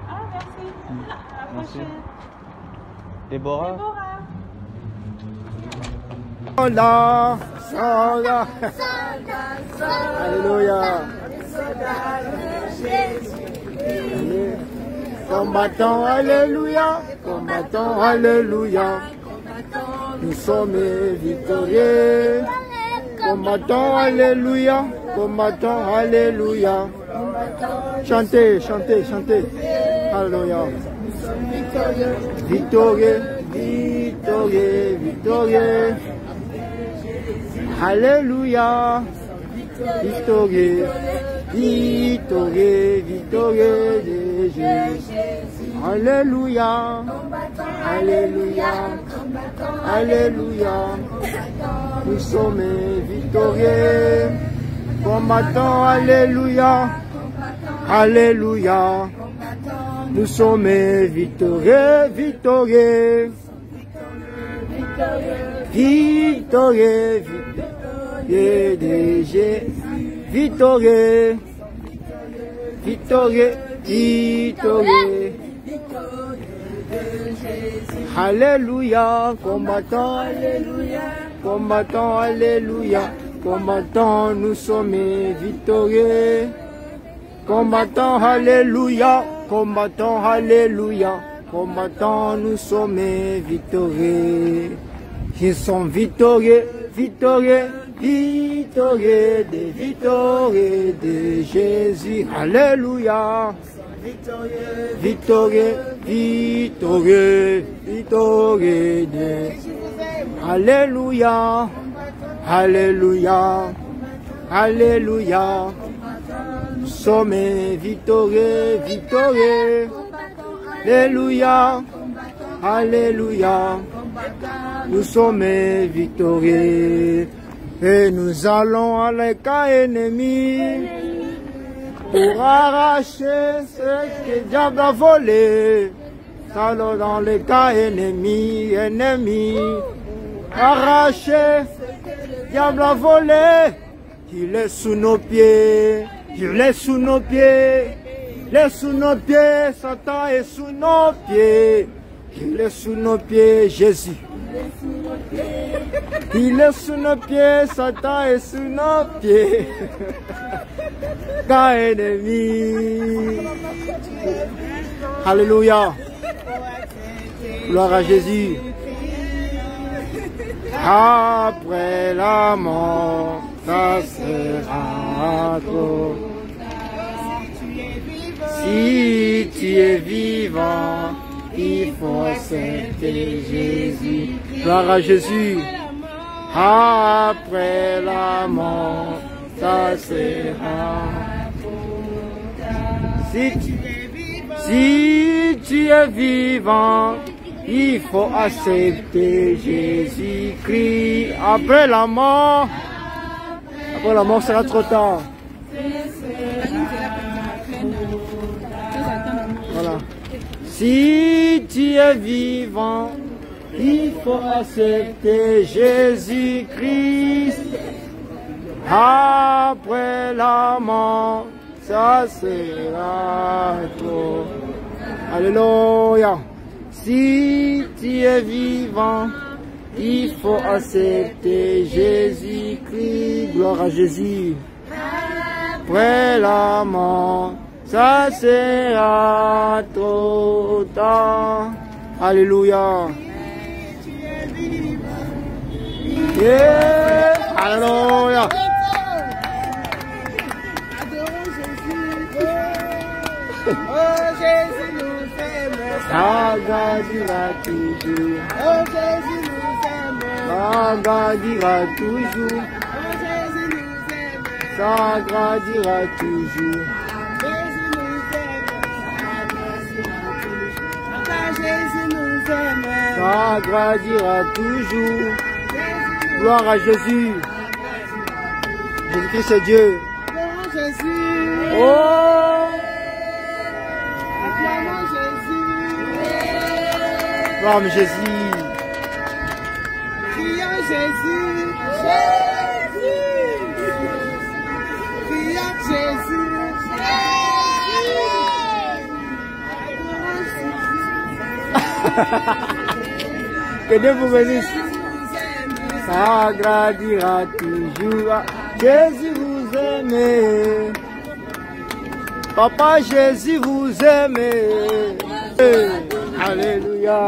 Ah, merci. À la prochaine. Déborah. Soldat, soldat. Alléluia. Combattants, alléluia. Combattants, alléluia. Nous sommes victorieux. Combattants, alléluia. Combattants, alléluia. Chantez, chantez, chantez. Alléluia. Victorieux, victorieux, victorieux. Alléluia. Victorieux, victorieux, victorieux de Jésus. Alléluia. Alléluia. Alléluia. Nous sommes victorieux. Combattants, alléluia. Alléluia. Nous sommes victorieux, victorieux. Victorieux, victorieux de Jésus. Victorieux. Victorieux, victorieux. Alléluia. Combattants, alléluia. Combattants, alléluia. Combattants, nous sommes victorieux. Combattants, alléluia. Combattants, alléluia. Combattants, nous sommes victorieux. Ils sont victorieux, victorieux, victorieux, victorieux de Jésus. Alléluia. Victorieux, victorieux, victorieux de Alléluia. Alléluia. Alléluia. Nous sommes victorieux, victorieux. Alléluia. Alléluia. Nous sommes victorieux. Et nous allons à l'écart ennemi pour arracher ce que le diable a volé. Allons dans les cas ennemis, ennemis. Arracher, le diable a volé. Il est sous nos pieds, il est sous nos pieds. Il est sous nos pieds, Satan est sous nos pieds. Il est sous nos pieds, Jésus. Il est sous nos pieds, Satan est sous nos pieds. Cas ennemi. Alléluia. Gloire à Jésus. Après la mort, ça sera trop. Si tu es vivant, il faut accepter Jésus. Gloire à Jésus. Après la mort, ça sera. Si tu es vivant, il faut accepter Jésus-Christ. Après la mort sera trop tard. Voilà. Si tu es vivant, il faut accepter Jésus-Christ. Après la mort, ça sera trop. Alléluia. Si tu es vivant, il faut accepter Jésus-Christ. Gloire à Jésus. Après la mort, ça sera trop tard. Alléluia. Yeah. Alléluia. Oh Jésus nous aime. Ça grandira toujours. Oh Jésus nous aime. Ça grandira toujours. Oh Jésus nous aime. Ça grandira toujours. Jésus nous aime. Car Jésus nous aime. Ça grandira toujours. Gloire à Jésus. Jésus-Christ c'est Dieu. Acclamons Jésus. Oh. Acclamons Jésus. Gloire à Jésus. Crions Jésus. Jésus. Crions Jésus. Que Dieu vous bénisse. Ça grandira toujours. Jésus vous aime. Papa Jésus vous aime. Alléluia.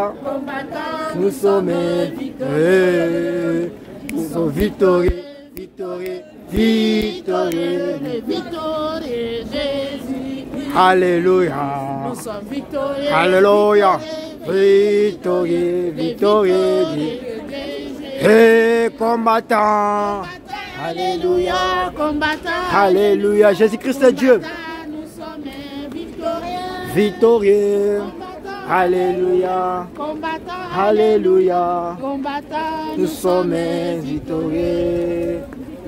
Nous sommes victorieux. Nous sommes victorieux. Victorieux. Victorieux. Victorieux Jésus. Alléluia. Nous sommes victorieux. Alléluia. Victorieux. Victorieux. Et combattant. Alléluia, combattant. Alléluia, Jésus-Christ est Dieu. Nous sommes victorieux. Victorieux. Alléluia. Combattant. Alléluia. Combattant. Nous sommes victorieux.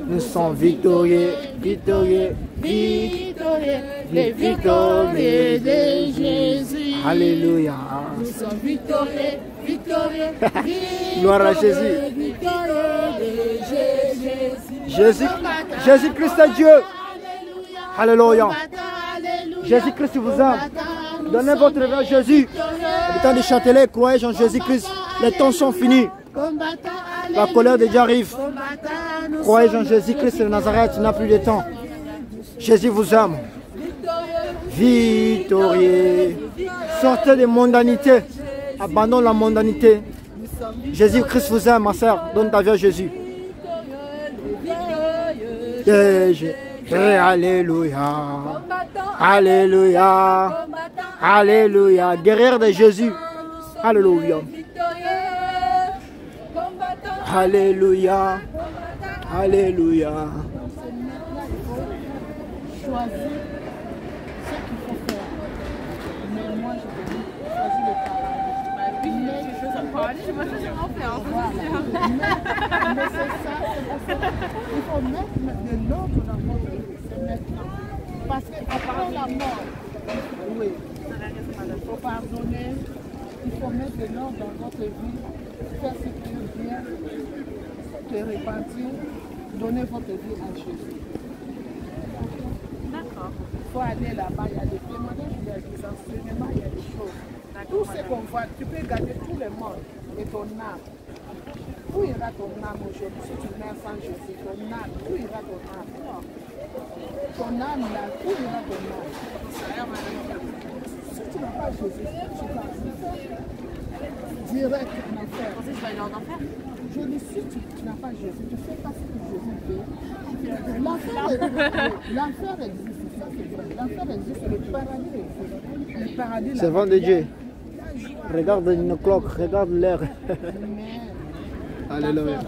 Nous sommes victorieux. Victorieux. Victorieux. Les victorieux de Jésus. Alléluia. Nous sommes victorieux. Victorieux. Gloire à Jésus. Jésus-Christ est Dieu. Alléluia. Jésus-Christ vous aime. Donnez votre vie à Jésus. Il est temps de chanter, croyez en Jésus-Christ. Les temps sont finis. La colère déjà arrive. Croyez en Jésus-Christ de Nazareth, il n'a plus de temps. Jésus vous aime. Victorieux. Sortez de mondanité. Abandonne la mondanité. Jésus-Christ vous aime, ma soeur. Donne ta vie à Jésus. Alléluia. Alléluia. Alléluia. Guerrière de Jésus. Alléluia. Alléluia. Alléluia. Choisis ce qu'il faut faire. Mais moi, je te dis, choisis le paradis. Je me suis en Mais c'est ça, il faut mettre de l'ordre dans notre vie, c'est maintenant. Parce qu'après la mort, oui, il faut pardonner, il faut mettre de l'ordre dans votre vie, faire ce qui est bien, te repentir, donner votre vie à Jésus. D'accord. Il faut aller là-bas, il y a des témoignages, il y a des enseignements, il y a des choses. Tout ce qu'on voit, tu peux garder tout le monde et ton âme. Où ira ton âme aujourd'hui si tu meurs sans Jésus? Ton âme, où ira ton âme? Ton âme là, où ira ton âme? Si tu n'as pas Jésus, tu vas direct en enfer. Tu vas aller en enfer? Je dis, si tu n'as pas Jésus, tu fais pas ce que Jésus fait. L'enfer existe, ça c'est vrai. L'enfer existe, le paradis existe. Le paradis là. C'est vent de Dieu. Regarde une cloque, regarde l'air. Alléluia.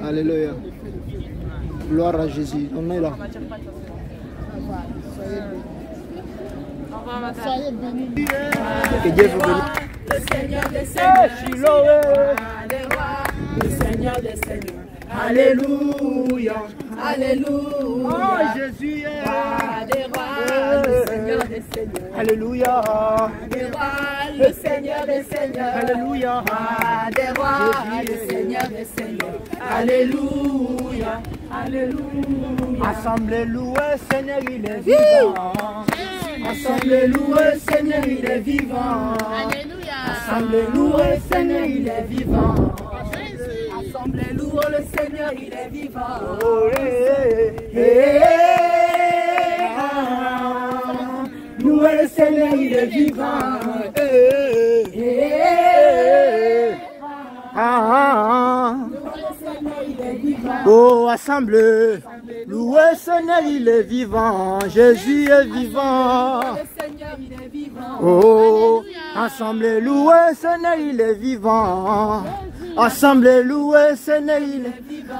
Alléluia. Gloire à Jésus. On est là. Soyez bénis. Que Dieu vous bénisse. Le Seigneur des Seigneurs. Le Seigneur des Seigneurs. Alléluia. Alléluia. Oh Jésus est roi des rois, le Seigneur des Seigneurs. Alléluia. Roi des rois, le Seigneur des Seigneurs. Alléluia. Roi des rois, le Seigneur des Seigneurs. Alléluia. Alléluia. Assemblée louée, Seigneur, il est vivant. Assemblée louée, Seigneur, il est vivant. Assemblée louée, Seigneur, il est vivant. Assemblée louée, le Seigneur, il est vivant. Louez le Seigneur, il est vivant. Oh, assemblée, louez le Seigneur, il est vivant. Jésus est vivant. Oh, assemblée, louez le Seigneur, il est vivant. Assemblée, louez le Seigneur, il est vivant.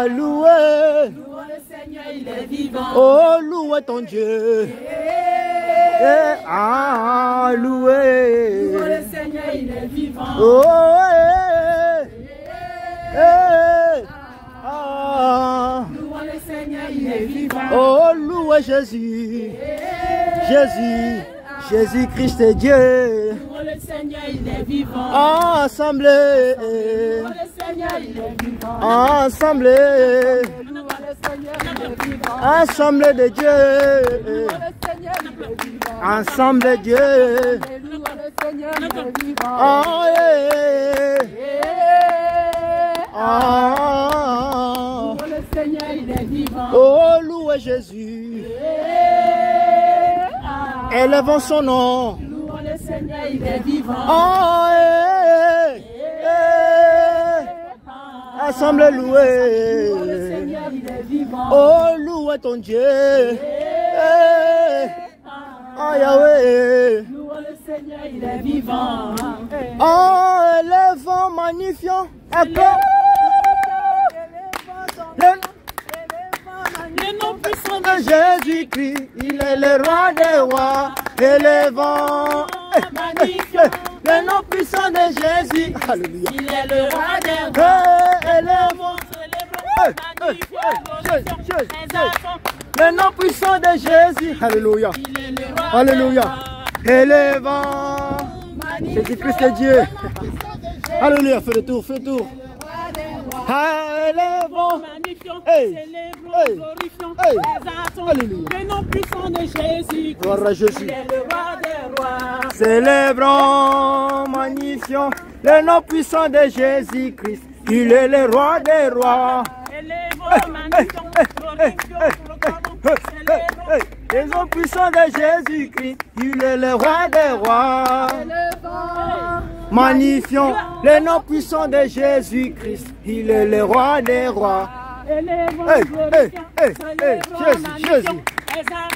Louez. Il est vivant. Oh, louez ton Dieu. Louez. Le Seigneur, il est vivant. Oh, louez le Seigneur, il est vivant. Oh, louez Jésus. Jésus-Christ est Dieu. Louez le Seigneur, il est vivant. Assemblée. Louez le Seigneur, il est vivant. Assemblée. Assemblée de Dieu. Ensemble de Dieu. Oh, louez Jésus. Élevons son nom. Louez le Seigneur, il est vivant. Assemblée louée. Oh, louez ton Dieu. Oh, Yahweh. Louez le Seigneur, il est vivant. Oh, élevons, magnifions. Le nom puissant de Jésus-Christ, il est le roi des rois. Élevons, magnifions. Le nom puissant de Jésus, alléluia. Il est le roi des rois. Élevons, le nom puissant de Jésus, alléluia. Alléluia. Élevons, Jésus-Christ est Dieu. Alléluia, fais le tour, fais le tour. Élevons, alléluia. Le nom puissant de Jésus, gloire à Jésus. Il est le roi des rois. Célébrons, magnifions le nom puissant de Jésus-Christ. Il est le roi des rois. Le nom puissant de Jésus-Christ. Il est le roi des rois. Magnifions le nom puissant de Jésus-Christ. Il est le roi des rois. Jésus.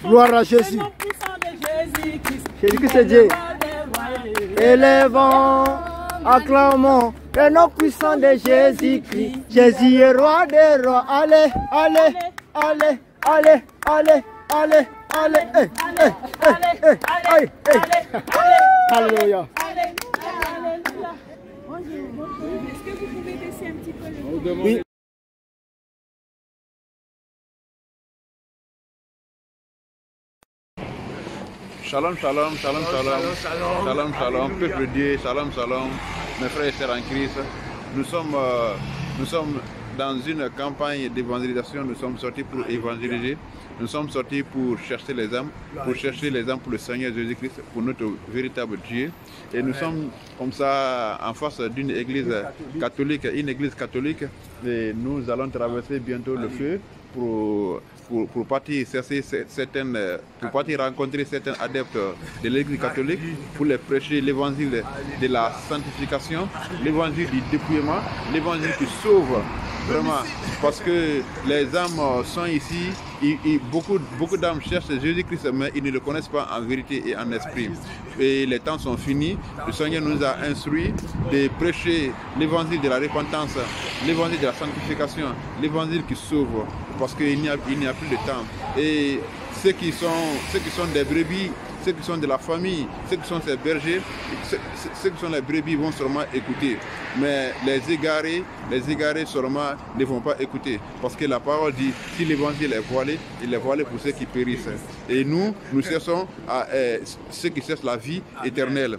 Gloire à Jésus. Jésus-Christ est Dieu. Élevons, acclamons le nom puissant de Jésus-Christ. Jésus est roi des rois. Allez, allez, allez, allez, allez, allez, allez, alléluia. Est-ce que vous pouvez baisser un petit peu le volume? Oui. Shalom, shalom, shalom, shalom, shalom, shalom, peuple de Dieu, shalom, shalom, mes frères et sœurs en Christ. Nous sommes dans une campagne d'évangélisation, nous sommes sortis pour évangéliser, nous sommes sortis pour chercher les âmes, pour le Seigneur Jésus-Christ, pour notre véritable Dieu. Et nous sommes comme ça en face d'une église catholique, et nous allons traverser bientôt le feu pour partir rencontrer certains adeptes de l'église catholique, pour les prêcher l'évangile de la sanctification, l'évangile du dépouillement, l'évangile qui sauve vraiment, parce que les âmes sont ici, beaucoup d'âmes cherchent Jésus-Christ, mais ils ne le connaissent pas en vérité et en esprit. Et les temps sont finis. Le Seigneur nous a instruits de prêcher l'évangile de la repentance, l'évangile de la sanctification, l'évangile qui sauve, parce qu'il n'y a plus de temps. Et ceux qui sont des brebis, ceux qui sont de la famille, ceux qui sont ces bergers, ceux qui sont les brebis vont sûrement écouter. Mais les égarés sûrement ne vont pas écouter. Parce que la parole dit, si l'évangile est voilé, il est voilé pour ceux qui périssent. Et nous cherchons ceux qui cherchent la vie éternelle.